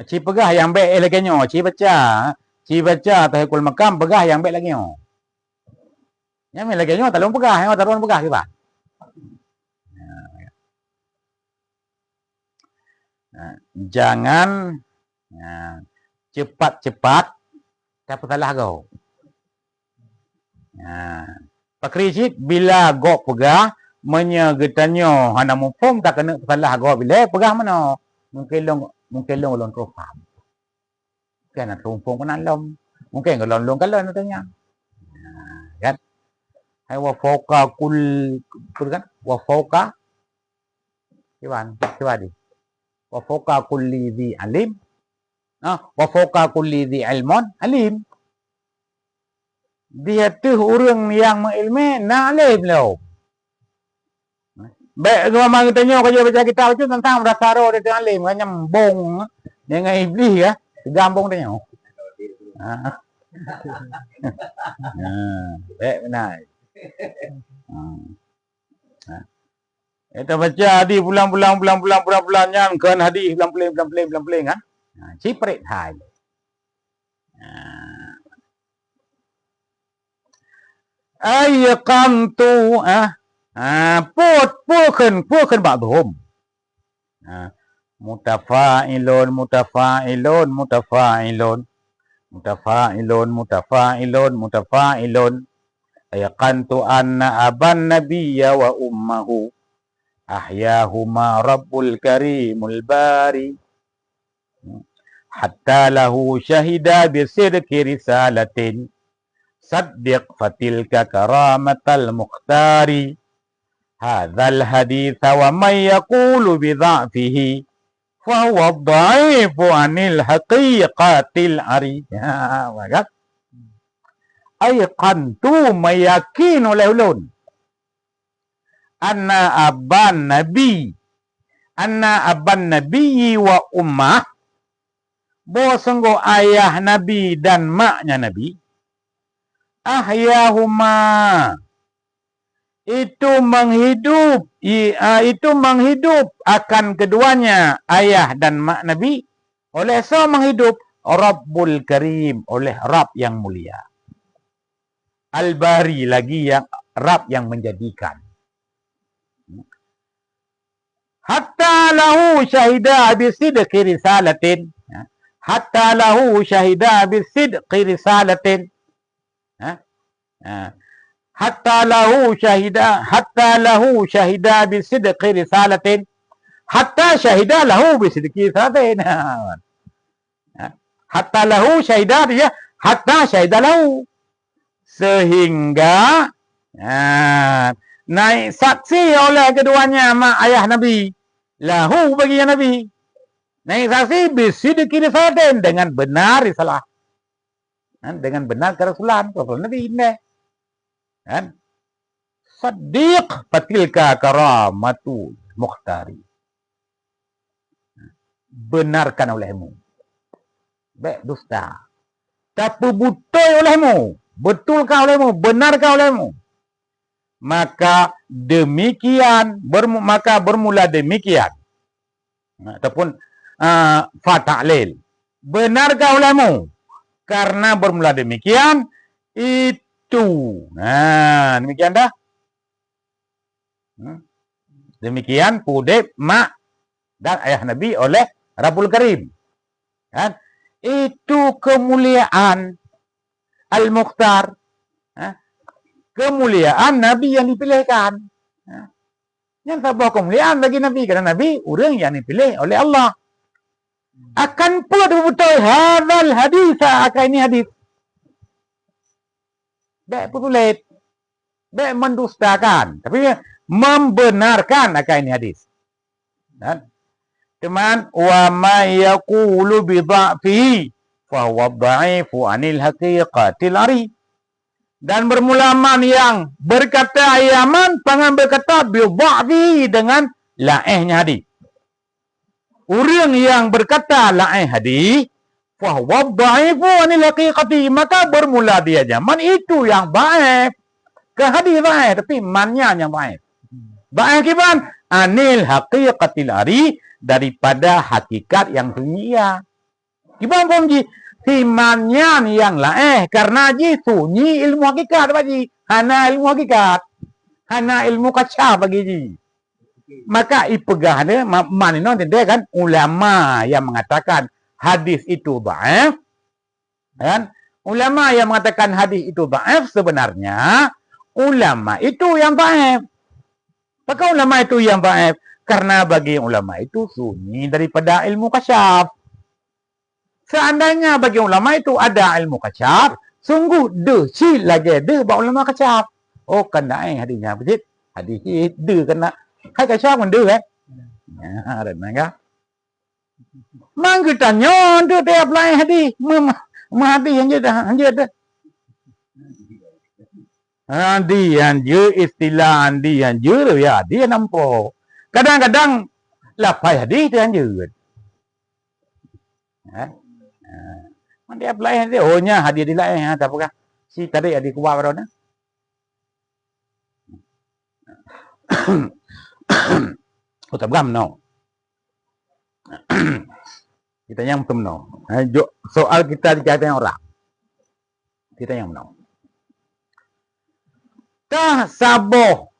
ci pegah yang baik lagi nyo ci baca tahqiqul maqam pegah yang baik lagi nyo yang lagi nyo talon pegah yang talon pegah kiban. Jangan cepat-cepat dapat salah kau. Pakrisit bila go pegah menyegetanyo hana mufum tak kena salah go bila pegah mana mungkin long profam. Kan tumpung kena lom. Mungkin kalau long kalau tanya. Kan? Hai wa fauqa kan? Wa fauqa Iwan, coba di. Wa fawqa kulli dhi alim. Wa fawqa kulli dhi ilmun alim. Dia tu orang yang mengilmi nak alim lah. Baik kalau mang tanya kerja baca kitab tu tentang rasa roh dia alim kan nyambung dengan iblis ya. Gambung tanya. Baik benar. Kita baca hadis bulan-bulan kan hadis bulan-bulan kan. Cipret hai. Ayqamtu put ba'dhum. Mutafa'ilun. Ayqantu anna aban nabiyya wa ummahu ahyahuma rabbul karimul bari. Hatta lahu syahida bisidqi risalatin saddiq fatilka karamatal mukhtari hadzal haditha wa may yaqulu bidha'fihi fa huwa dha'ifu anil haqiqatil ari. Maka ayqantu mayakin oleh ulun anna aban nabiyyi wa ummah, bahwa sungguh ayah Nabi dan maknya Nabi, ahyahuma, itu menghidup akan keduanya, ayah dan mak Nabi, oleh so menghidup Rabbul Karim, oleh Rabb yang mulia. Al-Bari lagi, yang Rabb yang menjadikan. Hatta lahu syahida bisidqi risalatin, hatta lahu syahida bisidqi risalatin, hatta lahu syahida bisidqi risalatin, hatta syahida lahu bisidqi risalatin, hatta lahu syahida, dia hatta syahida lahu, sehingga naik saksi oleh keduanya mak ayah Nabi, lahu bagi yang Nabi, naik saksi bisidqi risalatin, dengan benar risalah, dengan benar kerasulan Nabi ini. Kan? Saddiq fatilka karamatul mukhtari, benarkan olehmu, baik dusta, tapi betul olehmu, betulkah olehmu, benarkah olehmu, maka demikian, maka bermula demikian, ataupun fata'lil, benarkah olehmu, karena bermula demikian itu. Nah, demikian dah. Demikian pudip mak dan ayah Nabi oleh Rabbul Karim. Kan? Itu kemuliaan Al-Mukhtar. Kemuliaan Nabi yang dipilihkan. Yang sebuah kemuliaan bagi Nabi, karena Nabi orang yang dipilih oleh Allah. Akan pula betul hadzal hadis, akan ini hadis. Baik petulit, baik mendustakan, tapi membenarkan akan ini hadis. Dan teman, wa ma yaqulu bi dha'fihi fa huwa dha'ifu anil haqiqatil ari. Dan bermula man yang berkata ayaman, pangan berkata bi dha'fihi, dengan laihnya hadis. Orang yang berkata laih hadis, fa huwa dha'ifu anil haqiqati, maka bermula dia zaman itu yang baik. Ke hadis baik, tapi mannya yang baik. Baik kiban anil haqiqatil ari, daripada hakikat yang sunyi. Kiban pun ji simannya yang lain, karena ji sunyi ilmu hakikat bagi, hana ilmu hakikat, hana ilmu kaca bagi ji. Maka ipegah dia man ini kan ulama yang mengatakan hadis itu dhaif, kan? Ulama yang mengatakan hadis itu dhaif, sebenarnya ulama itu yang dhaif. Maka ulama itu yang dhaif karena bagi ulama itu sunyi daripada ilmu kasyaf. Seandainya bagi ulama itu ada ilmu kasyaf, sungguh deh lagi deh bak ulama kasyaf. Oh kena hadisnya betul. Hadis deh kena hai kasyaf kan deh ada naga. Mang kita nyon tu tiap lain hadis, hadis yang dah. Andi yang je istilah andi yang je ya dia nampak. Kadang-kadang lapai hadis dia yang je. Dia lain dia ohnya hadis di lain tak apa si tadi adik kuat pada oh tak gam no. Kita yang betul. Soal kita dikatakan orang. Kita yang betul. Tah saboh.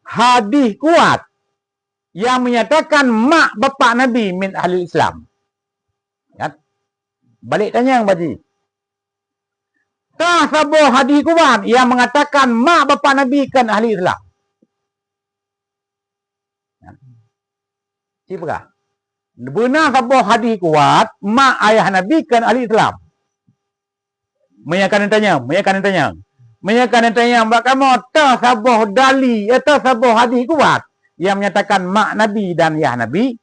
Hadis kuat yang menyatakan mak bapak Nabi min ahli Islam. Ya. Balik tanya yang baji. Tah saboh hadis kuat yang mengatakan mak bapak Nabi kan ahli Islam. Siapakah? Benar sebuah hadis kuat, mak ayah Nabi kan ahli Islam. Menyakan tanya. Maka mata sebuah dali atau sebuah hadis kuat yang menyatakan mak Nabi dan ayah Nabi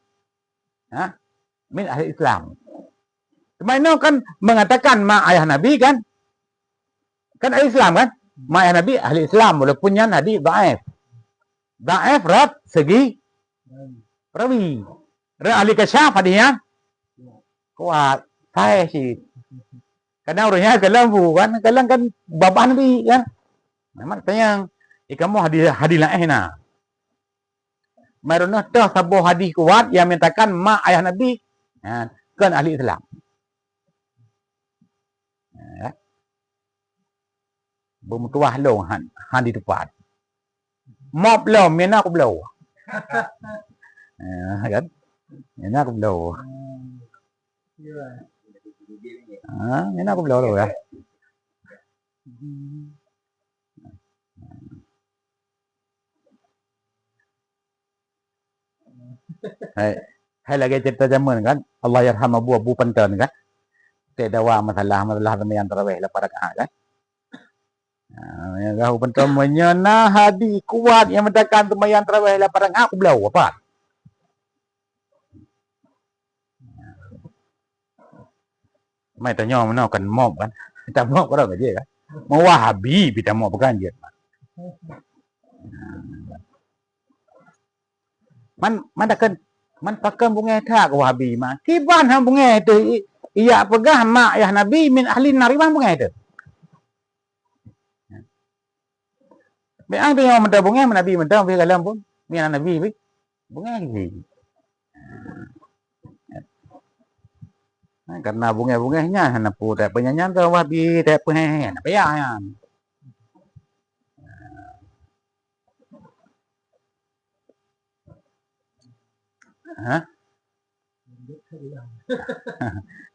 min ahli Islam. Kemana kan mengatakan mak ayah Nabi kan ahli Islam kan? Mak ayah Nabi ahli Islam walaupun yang hadis dhaif. Dhaif rat segi perawi. Ahli kasyaf hadisnya kuat. Saya sih. Karena orangnya ke lampu kan babah Nabi kan. Memang tanya kamu hadis lain nah. Maruna dah sebuah hadis kuat yang menyatakan mak ayah Nabi kan ahli Islam. Bermutuah lo han di depan. Mob lo mina aku blow. Kan? Mina aku blow. Mina aku blow lo ya. Hai lagi cerita zaman kan Allah yarham Abu Pantan kan tak dawa masalah yang tarawih la para kan Abu Pantan menyana hadis kuat yang mendakan tumayan tarawih la para aku belau apa mai tanya mana kan mob kan kita mob orang aja kan mau wahabi kita mob berganjir man takkan man pakai bunga tak wahabi mah kiban hang bunga itu iya pegah mak ayah Nabi min ahli nariman bunga itu beang tu yang mentah bunga Nabi mentah bi kalam pun min Nabi bi bunga ni karena bunga-bunganya hana pu tak penyanyian tu wahabi tak penhen apa ya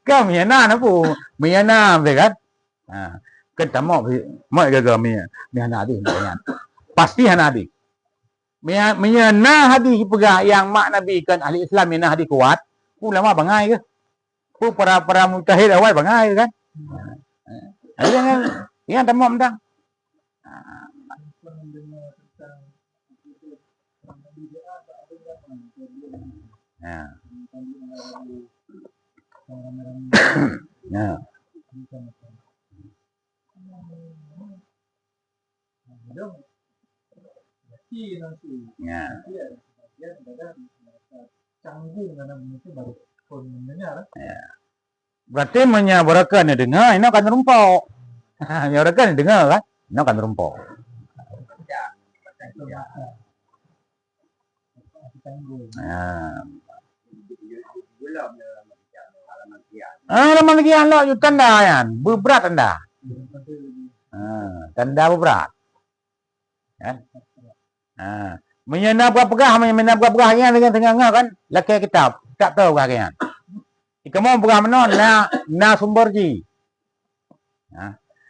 Kau miana na pu miana be kan kan tamo mo ga miana di pasti hana di miana hadis pega yang mak Nabi kan ahli Islam miana hadis kuat ulama bangai ke pu para mujtahid awal bangai kan yang tamo mendang Berarti menyabarkan dengar, ini akan rumpau. Menyabarkan dengar kan, ini akan rumpau. Alaman kian loอยู่tanda yan, berat tanda. Tanda berat. Kan? Menyenap-pegah yang dengan tengah kan, laki kitab, tak tahu kagian. Kamu pegah menon na sumber ji.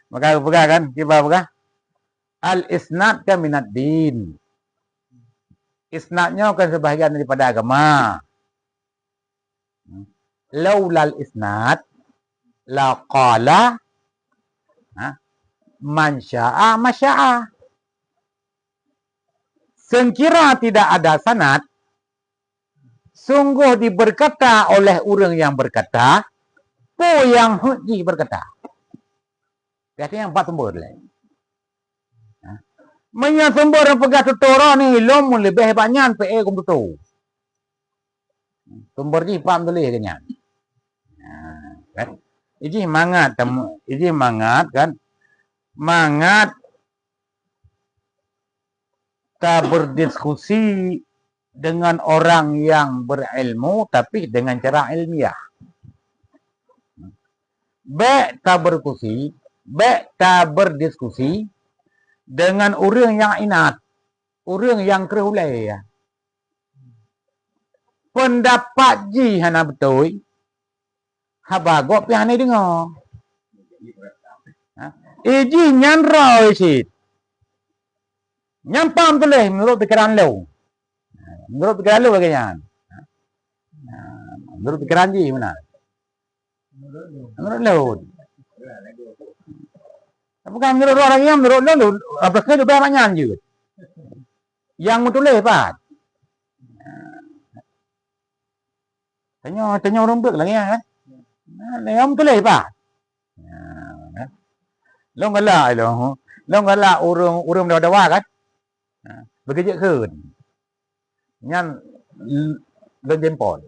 Maka pegah kan, kita pegah al-isnad ka minad din. Isnadnya kan sebahagian daripada agama. Laulal isnad la qala man syaa masyaa. Sekira tidak ada sanad, sungguh diberkata oleh orang yang berkata, po yang huji berkata. Biasanya 4 sumber lah. Menya sumber yang pegang tutora ni, lom lebih banyak PE kum tutu. Sumber ni paham tulis kan? Kan? Ini mangat kan? Mangat kita berdiskusi dengan orang yang berilmu tapi dengan cara ilmiah. Kita berdiskusi dengan orang yang inat, orang yang kerulai. Pendapat ji hana betul. Habagok pi hana dengar. Iji nyanra isit. Nyampam tulis menurut pikiran lo. Menurut pikiran lo bagaimana? Menurut pikiran Ji mana? Menurut lu. Menurut lu. Bukan menurut orang yang menurut lu. Apa ke juga banyak anjut. Yang mutu lepat. Tanya orang ber lagi kan. Yang mutu lepat. Lo ngala urung dah wa kan. Begitu keun. Nyan lên jempol.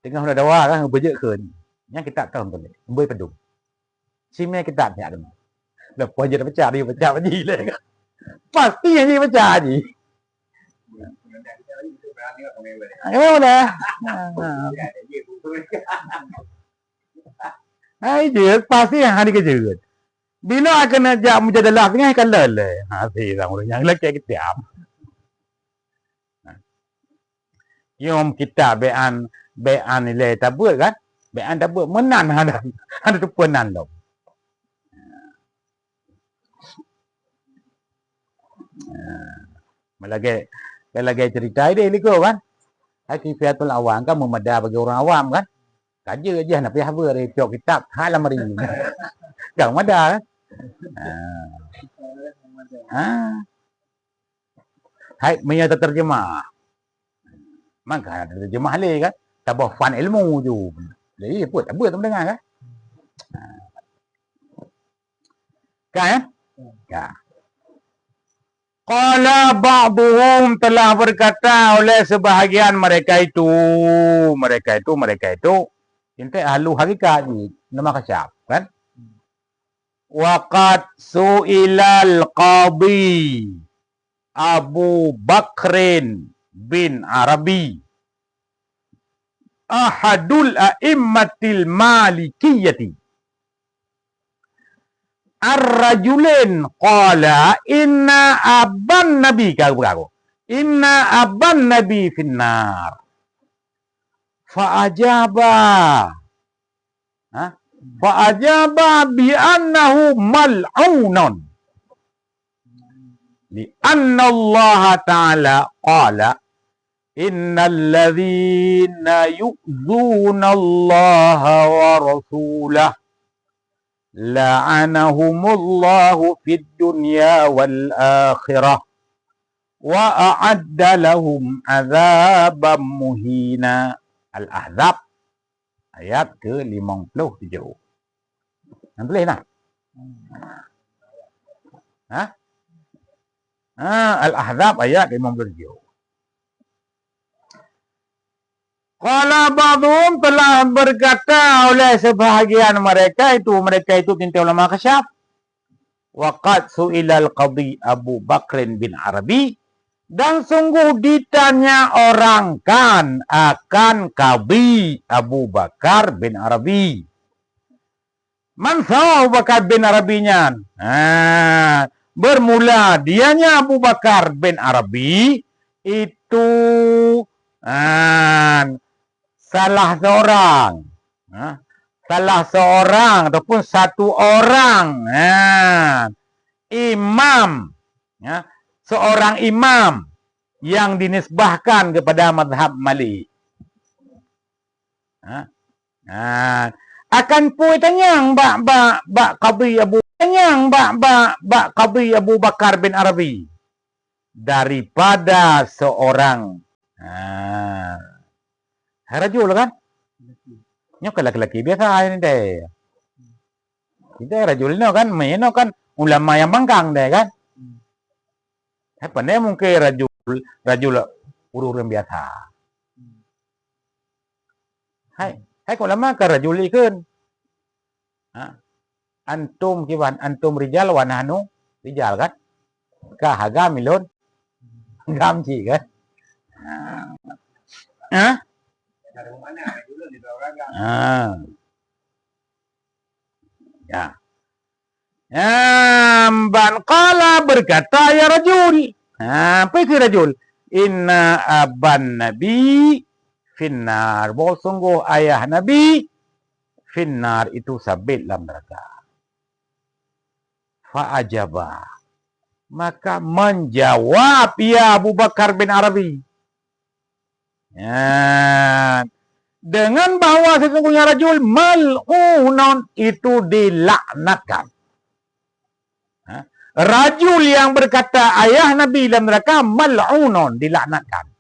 Tengah dah wa kan begitu keun. Nyan kita tahu tu ni. Bui pedung. Sime kita ni ada. Lepas je dah pecah dia pecah lagi lah. Pasti yang dia pecah je. Ayo dah. Hai je pasti yang hari kerja. Bila akan ajak mujadalah dengan akan lele. Si orang yang lelaki kita. Yom kita bean nilai tabut kan? Bean tabut menan ada tu penan lo. Lagi cerita dia ni kau kan? Hakifatul awam kan memedah bagi orang awam kan? Kaja je nak payah ber piok kitab halam mari. Gak medah kan? Hai menyata terjemah. Maka ada terjemah le kan? Tabah fan ilmu tu. Jadi apa tu mendengar kan? Kan? Ya. Qala ba'duhum telah berkata oleh sebahagian mereka itu intai ahlu hakikat ni nama kasyaf kan? Waqad su'ilal qadi Abu Bakrin bin Arabi ahadul a'immatil malikiyyati ar-rajulin qala inna abban nabi finnar fa'ajaba bi annahu mal'unun li anna Allah ta'ala qala innal ladzina yu'dzuna Allah wa rasulahu la'anahumullahu fid dunya wal akhirah wa a'adda lahum azaban muhina. Al-Ahzab ayat ke-57. Yang tulis nak? Al-Ahzab ayat ke-57. Qala ba'dhum telah berkata oleh sebahagian mereka itu kintai ulama kasyaf. Waqad su'ilal qadi Abu Bakrin bin Arabi dan sungguh ditanya orang kan akan qadi Abu Bakar bin Arabi. Man Abu Bakar bin Arabinya? Bermula dianya Abu Bakar bin Arabi itu salah seorang ataupun satu orang imam, seorang imam yang dinisbahkan kepada mazhab Malik. Akan pun tanyang bak qadi Abu Bakar bin Arabi daripada seorang rajul kan? Nyok laki-laki biasa ini deh. Kita rajul ini kan, maino kan ulama yang bangkang deh kan? Apa nih mungkin rajul urun biasa. Hai ulama kan rajul ikun. Antum kiwan antum rijal wa nahnu rijal kan? Kahaga milon gamci kan? Ya. Ban qala berkata ya rajul. Apa itu rajul? Inna aban nabi finnar. Bahwa sungguh ayah nabi finnar itu sabit dalam neraka. Fa'ajaba. Maka menjawab ya Abu Bakar bin Arabi. dengan bahawa sesungguhnya rajul mal'unon itu dilaknatkan. Rajul yang berkata ayah Nabi dalam neraka mal'unon dilaknatkan.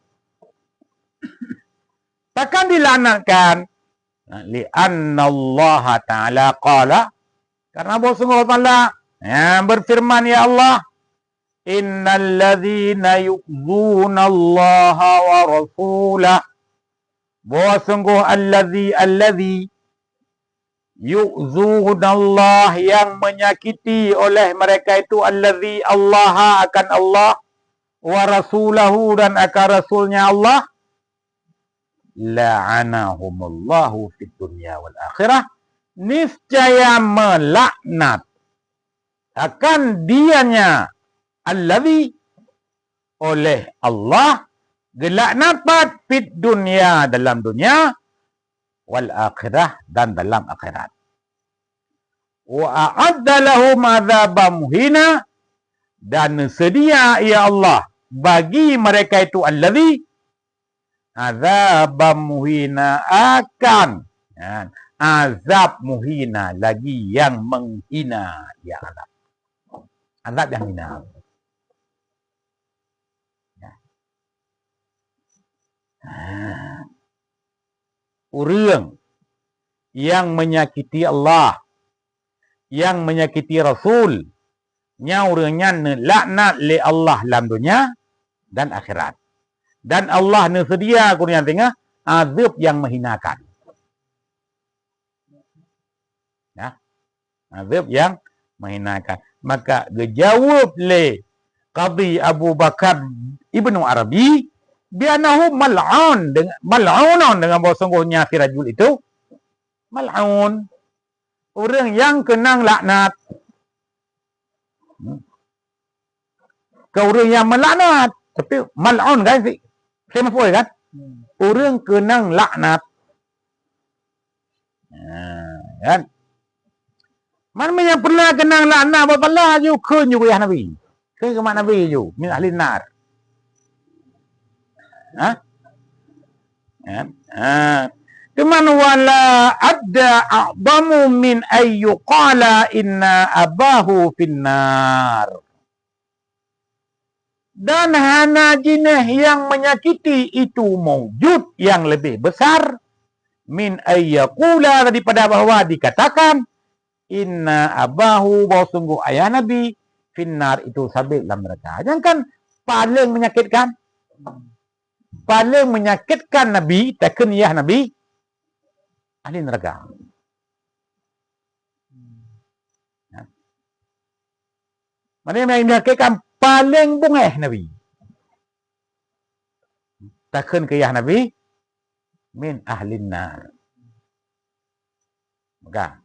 Takkan dilaknatkan? Li'anna Allah Ta'ala qala, karena Allah sungguh Allah berfirman, ya Allah, innal ladzina yu'dzuna Allah wa rasulah, bahwa sungguh alladzi yu'dzuna Allah, yang menyakiti oleh mereka itu alladzi Allah akan Allah, wa rasulahu dan akan rasulnya Allah, la'anahumullahu fid dunya wal akhirah, niscaya melaknat akan dianya alladzi oleh Allah, gelaknat fit dunia dalam dunia, wal akhirah dan dalam akhirat. Wa a'adda lahum adzaban muhina, dan sedia ya Allah bagi mereka itu alladzi azab muhina, akan azab muhina lagi yang menghina, ya Allah, azab yang hina. Orang yang menyakiti Allah, yang menyakiti Rasul, nya orangnya laknat li Allah dalam dunia dan akhirat. Dan Allah ni sedia kurnia tengah azab yang menghinakan. Ya. Azab yang menghinakan. Maka dijawab le Qadhi Abu Bakar Ibnu Arabi bianahu mal'un dengan bahwa sungguhnya si rajul itu mal'un, orang yang kenang laknat. Ke orang yang melaknat, tapi mal'un kan sih. Saya mahu kan? Orang kenang laknat. Kan? Mana yang pernah kenang laknat bapak ju kun ju ya Nabi. Kun ke mak Nabi ju min ahli nar. Cuman wala adda a'zamu min ayyu qala inna abahu finnar. Dan hana jinah yang menyakiti itu mewujud yang lebih besar min ayyakula, daripada bahwa dikatakan inna abahu, bahwa sungguh ayah Nabi finnar itu sabit dalam neraka. Yang kan paling menyakitkan Nabi, takkan ayah Nabi ahli neraka. Mana yang menyakitkan paling bungeh Nabi. Takkan ke ayah Nabi min ahlin nar. Maka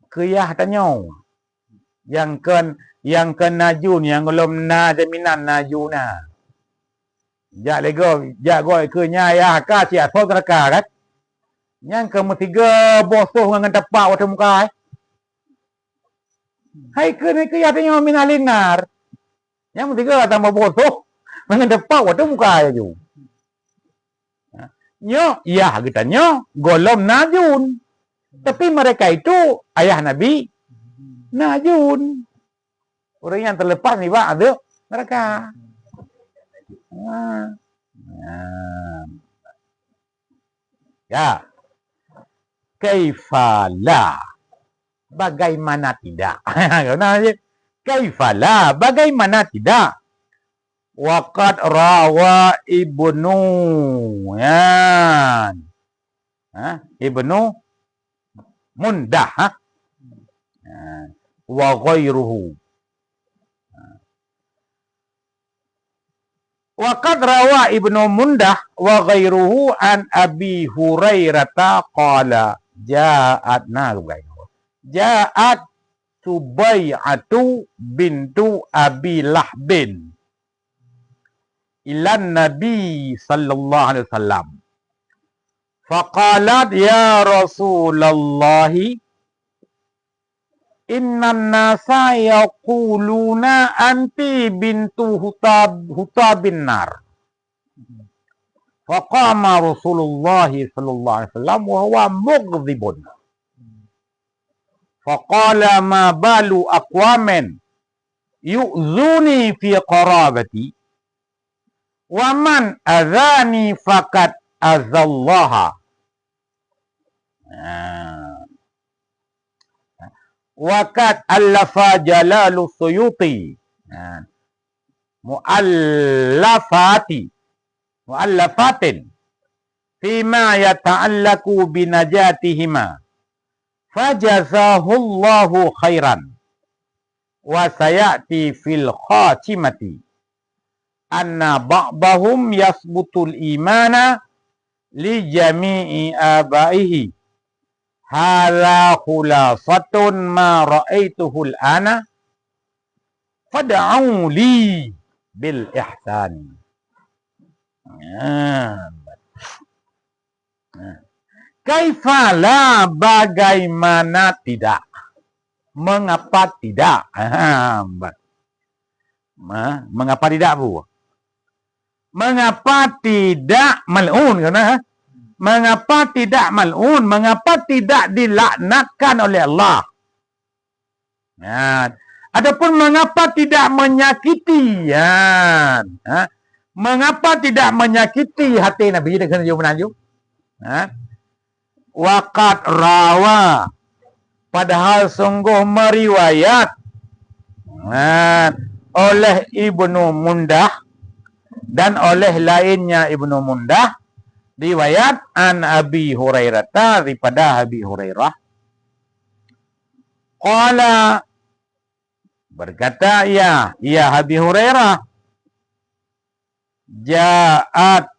kiyah tanya yang ken najun, yang belum na jaminan najuna. Jak lego ke nya ya ka sia so neraka kan. Yang ketiga bosoh dengan tepak waktu muka. Hai ke ya tanya min ahlin nar. Yang ketiga tambah bosoh dengan tepak waktu muka aja. Nyo, ya kita nyo golom najun. Tapi mereka itu ayah Nabi najun. Orang yang terlepas ni Pak ada mereka. Ya. Kaifala. Bagaimana tidak? Kaifala. Bagaimana tidak? Waqad rawa Ibnu Ibnu Mundah wa ghairuhu. Waqad rawa Ibnu Mundah wa ghairuhu an Abi Hurairah qala ja'at Subai'atu bintu Abi Lahbin ilan Nabi sallallahu alaihi wasallam. Faqalat ya Rasulullah, innan nasa yaquluna anti bintu hutabin nar. Faqama Rasulullah sallallahu alaihi wasallam wa huwa mughdhibun. Faqala ma balu aqwamin yu'zuni fi qarabati wa man adhani faqad azallaha. Waqad allafa Jalalu Suyuti mu'allafatin fima yata'allaku binajatihima fajazahullahu khairan wa sayati fil khatimati anna ba'dahum yasbutul imana li jami'i abaihi. Hadza khulasatun ma ra'aituhu al-ana fad'u li bil ihsan. Kaifala, bagaimana tidak? Mengapa tidak? Mengapa tidak, Bu? Mengapa tidak mal'un? Mengapa tidak mal'un? Mengapa tidak dilaknatkan oleh Allah? Adapun mengapa tidak menyakiti? Mengapa tidak menyakiti hati Nabi dengan Yumanaju? Waqad rawa, padahal sungguh meriwayat oleh Ibnu Mundah dan oleh lainnya Ibnu Mundah, riwayat an Abi Hurairah, daripada Abi Hurairah, qala, berkata ya Abi Hurairah, ja'at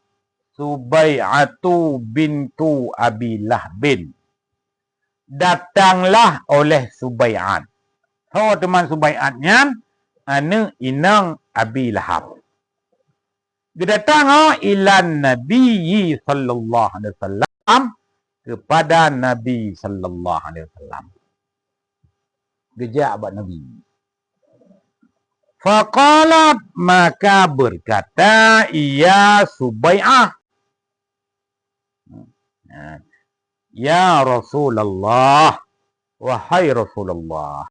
Subai'atu bintu Abi Lahbin, datanglah oleh Subai'at. So teman Subai'atnya anu inang Abi Lahab. Dia datang ilan Nabi sallallahu alaihi wasallam, kepada Nabi sallallahu alaihi wasallam. Gejak abad Nabi. Faqalat, maka berkata ia Subai'ah, ya Rasulullah, wahai Rasulullah,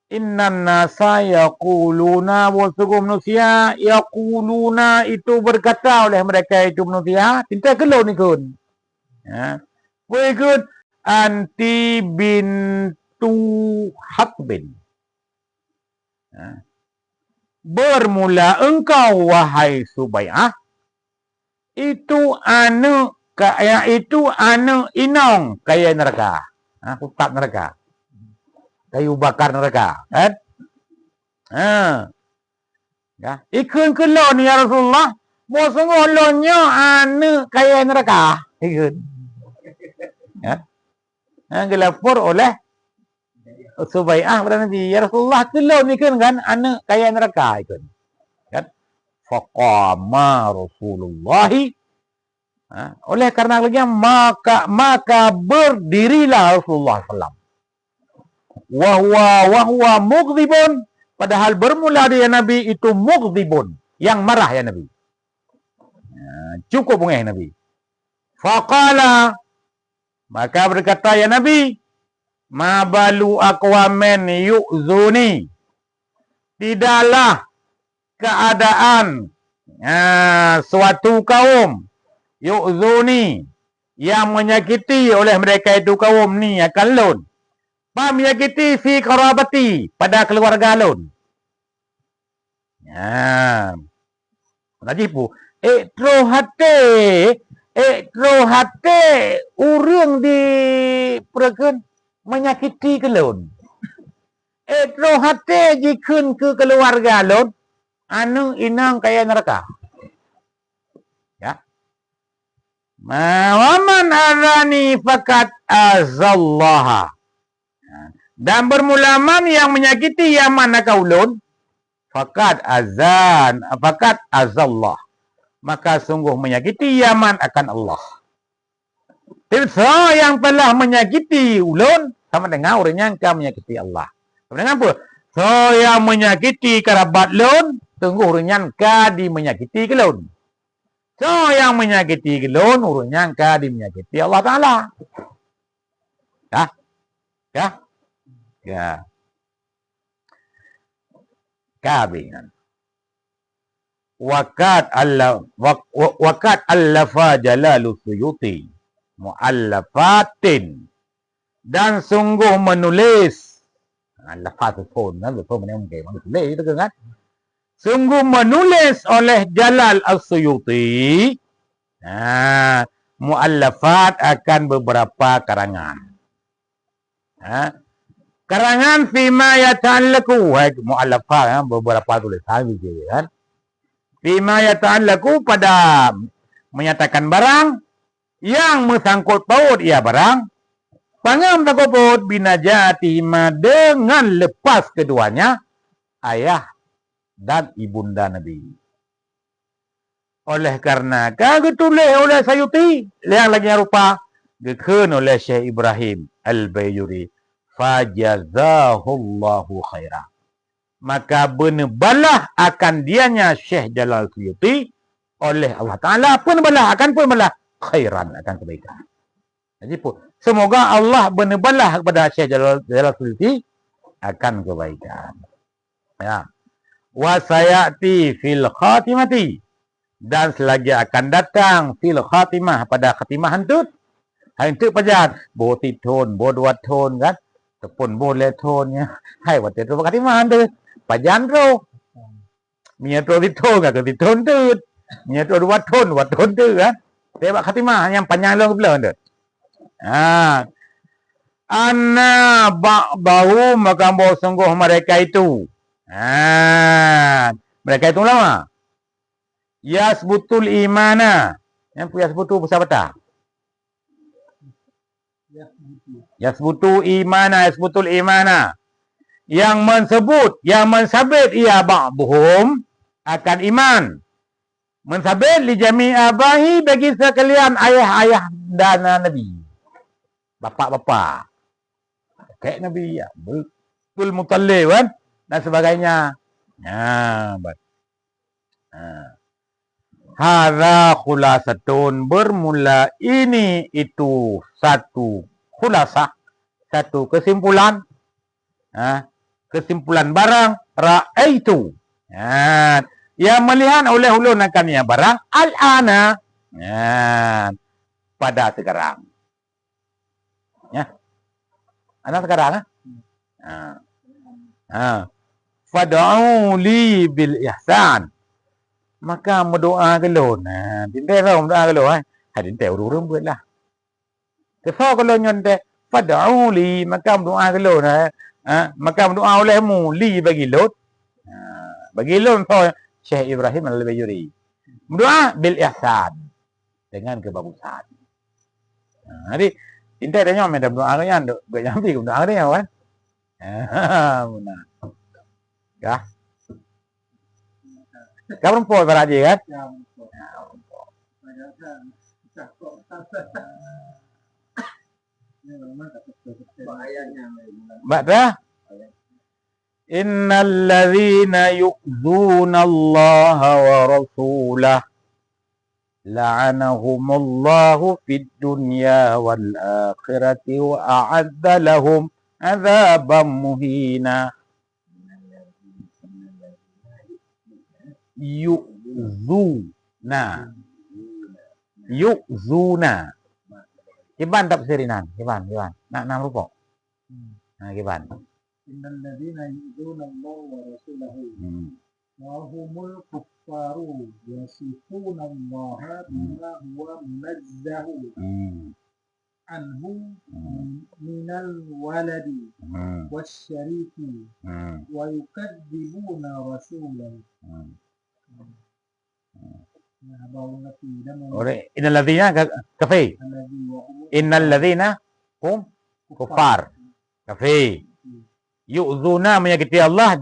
innan nasa yaquluna, wasungguh manusia yaquluna itu berkata oleh mereka itu manusia, tinta kelau ni kun. Berikut anti bintu Hatbin. Bermula engkau wahai Subai'ah itu anu kaya itu anu inong kaya neraka, hutab neraka, kayu bakar neraka, kan? Ya, ikun kelon ya Rasulullah, mau sungguh lonyo anu kaya neraka, ikun. Ya, gelapor oleh Subai'ah kepada Nabi, ya Rasulullah, kelon ikun kan, anu kaya neraka, ikun. Kan? Faqama Rasulullahi, oleh karena maka berdirilah Rasulullah SAW. Wahwa mughdibun, padahal bermula dia Nabi itu mughdibun, yang marah ya Nabi. Cukup bunga Nabi. Faqala, maka berkata ya Nabi, ma balu aqwamin yu'zuni, tidaklah keadaan suatu kaum yu'zuni, yang menyakiti oleh mereka itu kaum ni akan lun. Menyakiti fi qarabati, pada keluarga lun. Najibu hati urang di perakan menyakiti ke lun. Hati jikun ke keluarga lun, anu inang kaya neraka. Ya. Waman arani fakat azallaha. Dan bermulaman yang menyakiti yang mana kaulun, fakat azallah, maka sungguh menyakiti yaman akan Allah. So yang telah menyakiti ulun, sama dengan orangnya yang menyakiti Allah. Sama dengan apa? So yang menyakiti kerabat lun, sungguh orangnya di menyakiti kelun. So yang menyakiti gelun urutnya angka menyakiti Allah Ta'ala. Ya? Ya? Ya. Kabingan. Wakat allafa Jalalu Suyuti mu'allafatin, dan sungguh menulis allafatun kan betul menulis itu kan, sungguh menulis oleh Jalal As-Suyuti mu'allafat akan beberapa karangan. Karangan fima yata'allaku mu'allafat beberapa tulisan gitu kan. Fima yata'allaku pada menyatakan barang yang mesangkut paut ia barang pangam sangkut paut binajati dengan lepas keduanya ayah dan ibunda Nabi. Oleh karena kagak tulis oleh Sayuti yang lagi rupa gekun oleh Syekh Ibrahim Al-Bayuri fajazahullahu khairah, maka benebalah akan dianya Syekh Jalal Suyuti oleh Allah Ta'ala pun balah khairan, akan kebaikan. Jadi semoga Allah benebalah kepada Syekh Jalal Suyuti akan kebaikan. Ya. Wa sayati fil khatimati, dan selagi akan datang fil khatimah pada khatimah hantut. Hantut pajak bo titun bo dua tun kan, tepun boleh tonnya. Hai wat itu khatimah hantut. Pajan ro. Mia to titun enggak titun tut. Mia to dua tun tu kan. Tebak khatimah yang panjang long belum tu. Anna ba'dahu, maka bahawa sungguh mereka itu. Mereka itu lama. Yasbutul imana. Yang yasbutu besar betah. Yasbutul imana. Yang mensebut, yang mensabit ia ba'duhum akan iman. Mensabit li jami' abahi bagi sekalian ayah-ayah dan Nabi. Bapak-bapak. Kayak Nabi ya. Betul Muttalib kan. Dan sebagainya. Hadza khulasatun, bermula ini itu satu khulasah. Satu kesimpulan. Kesimpulan barang. Ra'aitu. Yang melihat oleh ulun akannya barang. Al-ana. Pada sekarang. Ya. Anak sekarang fad'u li bil ihsan, maka berdoa gelon. Dintai rau doa gelon dintai urung buatlah. Kesal kalau nyonte fad'u li, maka berdoa gelon maka berdoa olehmu li bagi lot. Bagi lot so Syekh Ibrahim Al-Bayuri. Berdoa bil ihsan, dengan kebagusan. Jadi Intai dia nyom ada doa kan, gak nyampi doa dia kan. Benar. Ya. Kau perempuan beraji kan? Baca. Innal ladzina yu'dzuna Allah wa rasulahu la'anahumullahu fid dunya wal akhirati wa a'adda lahum 'adzaban muhina. Yu'zuna. Kiban tafsirinan, kiban. Nak rupa. Kiban. Innal ladzina yu'dzuna Allah wa rasulahu wa humul kuffaru yasifuna Allah bima huwa munazzahu anhu minal waladi wasyariki wa yukadzibuna rasulahu. Innal ladzina kafi. Innal ladzina hum kuffar. Kafi. Yu'zuna menyakiti Allah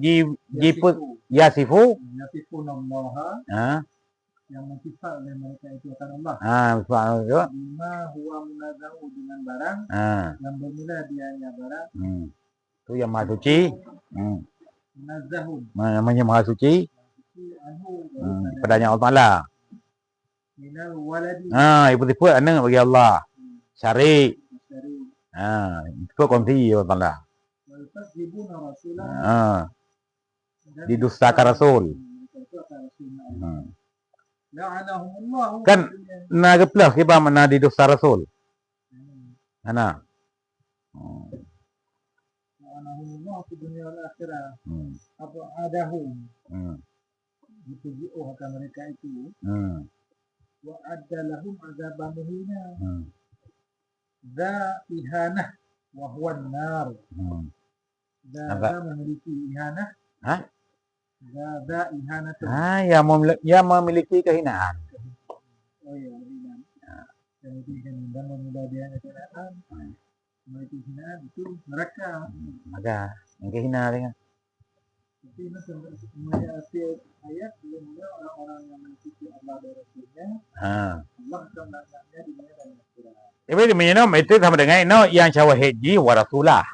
Yasifun Allah, yang mensifat oleh mereka itu akan Allah. Bima huwa munazzahu, dengan barang yang bermula dianya barang. Itu yang maha suci. Munazzahun. Namanya maha suci. Padanya Allah Ta'ala. minal waladi Ibu-ibu anak bagi Allah. Syarik. syari Itu kongsi ya Allah. wal tasjibuna rasulah dan Didustakan Rasul. mereka itu akan Rasulnya Allah. La'anahumullahu Kan fid dunya. nageplah kita mana didusta Rasul. Ana. La'anahumullahu fid dunya wal akhirah. Hmm. Apa adahum Hmm. ditujuh akan mereka itu Hmm. wa adda lahum azaban muhina Hmm. dza ihanah wa huwa an-nar. Hmm. Dza memiliki ihanah. Hah? Dza ihanah. Yang memiliki kehinaan. Oh ya, hinaan. Yang itu hinaan dan memula dia hinaan. Memiliki hinaan itu neraka. Maka yang kehinaan dengan. Tapi setiap ayat bila orang-orang yang mengikuti Allah dan Rasulnya, Allah akan melaknatnya di dunia dan akhirat. Jadi minum itu sama dengan yang syawahiji wa rasulah.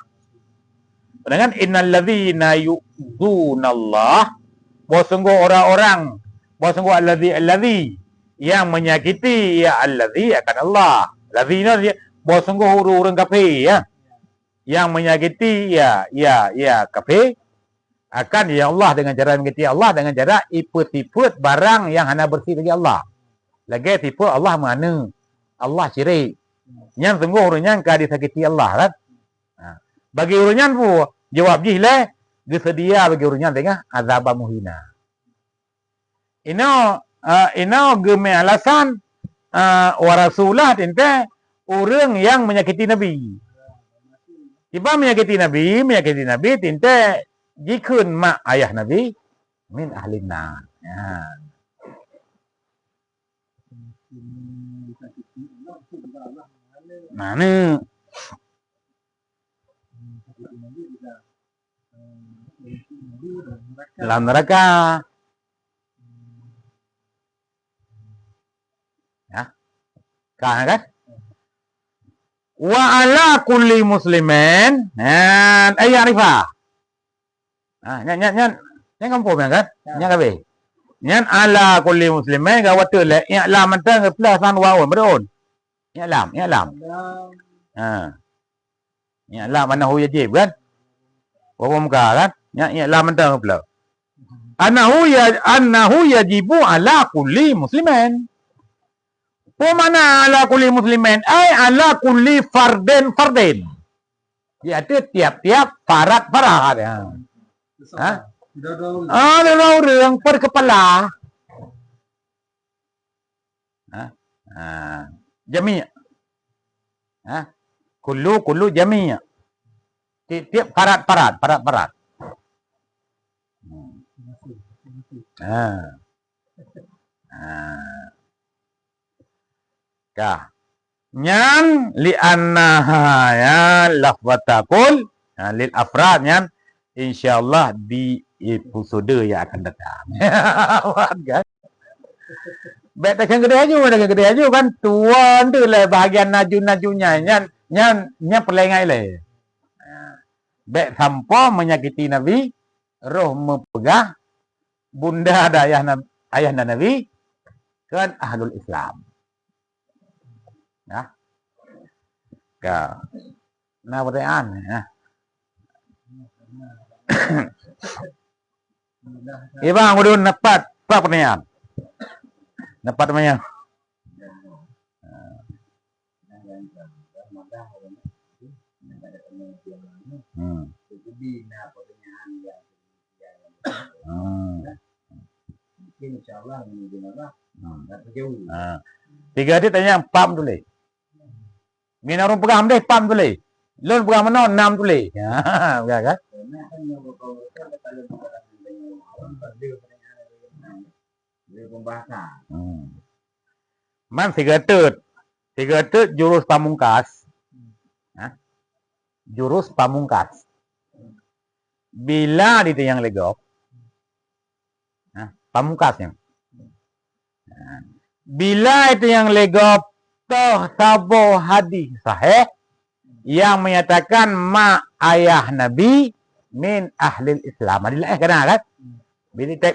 Dengan innal ladzina yu'dzunallah, bahwa sungguh orang-orang, bahwa sungguh alladzi yang menyakiti ya alladzi akan Allah. Ladzina bahwa sungguh orang kafir ya. Yang menyakiti ya kafir akan ya Allah dengan cara menyakiti Allah dengan cara iput-iput barang yang hanya bersih bagi Allah. Lagi tipu Allah mana? Allah syirik. Yang sungguh orangnya engkau disakiti Allah kan? Bagi orangnya pun jawab jihlah disedia bagi orangnya dengan azab muhina. Ino geme alasan warasulah tinte orang yang menyakiti Nabi. Tiba menyakiti Nabi tinte jikun mak ayah Nabi min ahlin nar. Mana? Dalam neraka. Ya. Kan? Wa ala kulli muslimin dan ayarifah. Nyan kampung kan? Nyan kabe. Nyan ala kulli muslimin gawatul la i'lam antang plus san wa beron. I'lam. I'lam anahu yajib kan? Wa muka kan? I'lam antang plus. Annahu yajibu ala kulli muslimin. Wa mana ala kulli muslimin? Ay ala kulli fardin. Dia ada tiap-tiap parat ya. Orang per kepala. Jami'. Kullu jami'. Tiap parat. Nyan li annaha ya lafwatakul lil afrad nyan insyaallah di episode yang akan datang. Kan? Dagang gede aja kan tuan tu lah bahagian naju-najunya nyan perlengai lah. Baik tanpa menyakiti Nabi, roh mempegah bunda ada ayah Nabi kan ahlul Islam. Ya. Nah pertanyaan ya. Ibang udah nepat pertanyaan. Nepat namanya. Tiga dia tanya pam tu le. Mina orang pegang deh pam tu le. Lon pegang mana 6 tu le. Ya kan? Man tiga tut jurus pamungkas. Jurus pamungkas. Bila itu yang legok. Pamungkasnya. Bila itu yang legok toh sabo hadis sahih yang menyatakan ma ayah Nabi min ahlil Islam. Adilah kan?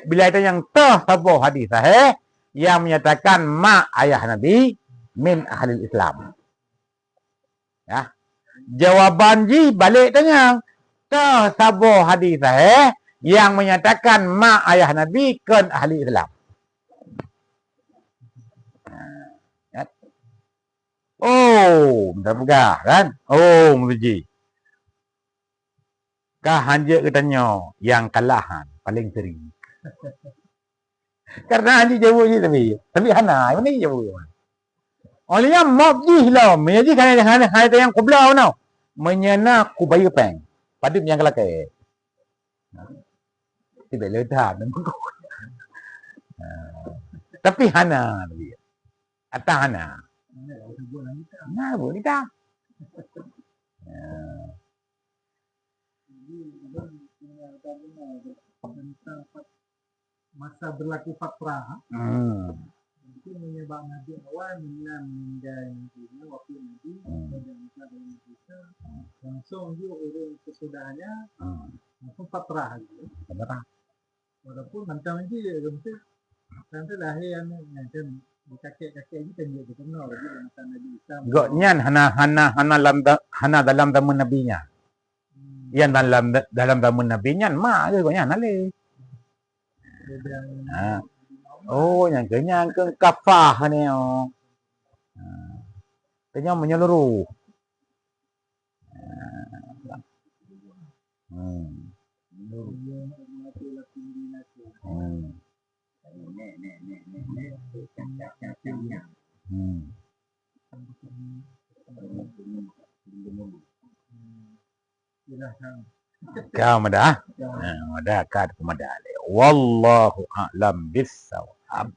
Bila itu yang toh sabo hadis sahih yang menyatakan mak ayah Nabi min ahli Islam. Ya. Jawaban ji balik tanya. Ke sabo hadis sahih yang menyatakan mak ayah Nabi kan ahli Islam. Ya. Oh, mudah kan? Oh, muji. Kah hanja katanya yang kalahan paling sering. Karena hanya jawab je tapi hana mana jawab. Olehnya mob ji lah, menjadi kan yang kubla tau. Menyana kubayu peng. Padip yang kelak Tidak letak. Tapi hana dia. Atau hana. Nah, boleh tak? Tentang masa berlaku fatrah itu menyebab Nabi awal meninggal Nabi waktu Nabi dan kita langsung dia urus kesudahnya langsung fatrah gitu. Walaupun macam ni dia mesti nanti lahir macam kakek-kakek ni kan dia kenal lagi macam Nabi Isa. Goknyan hana dalam zaman nabinya. Yang dalam zaman nabinya mak je goknyan ale. Oh, yang kenyang ke kafah ni oh. Kenyang menyeluruh. Kau madah? Madah kad madah. Wallahu a'lam bis-shawab.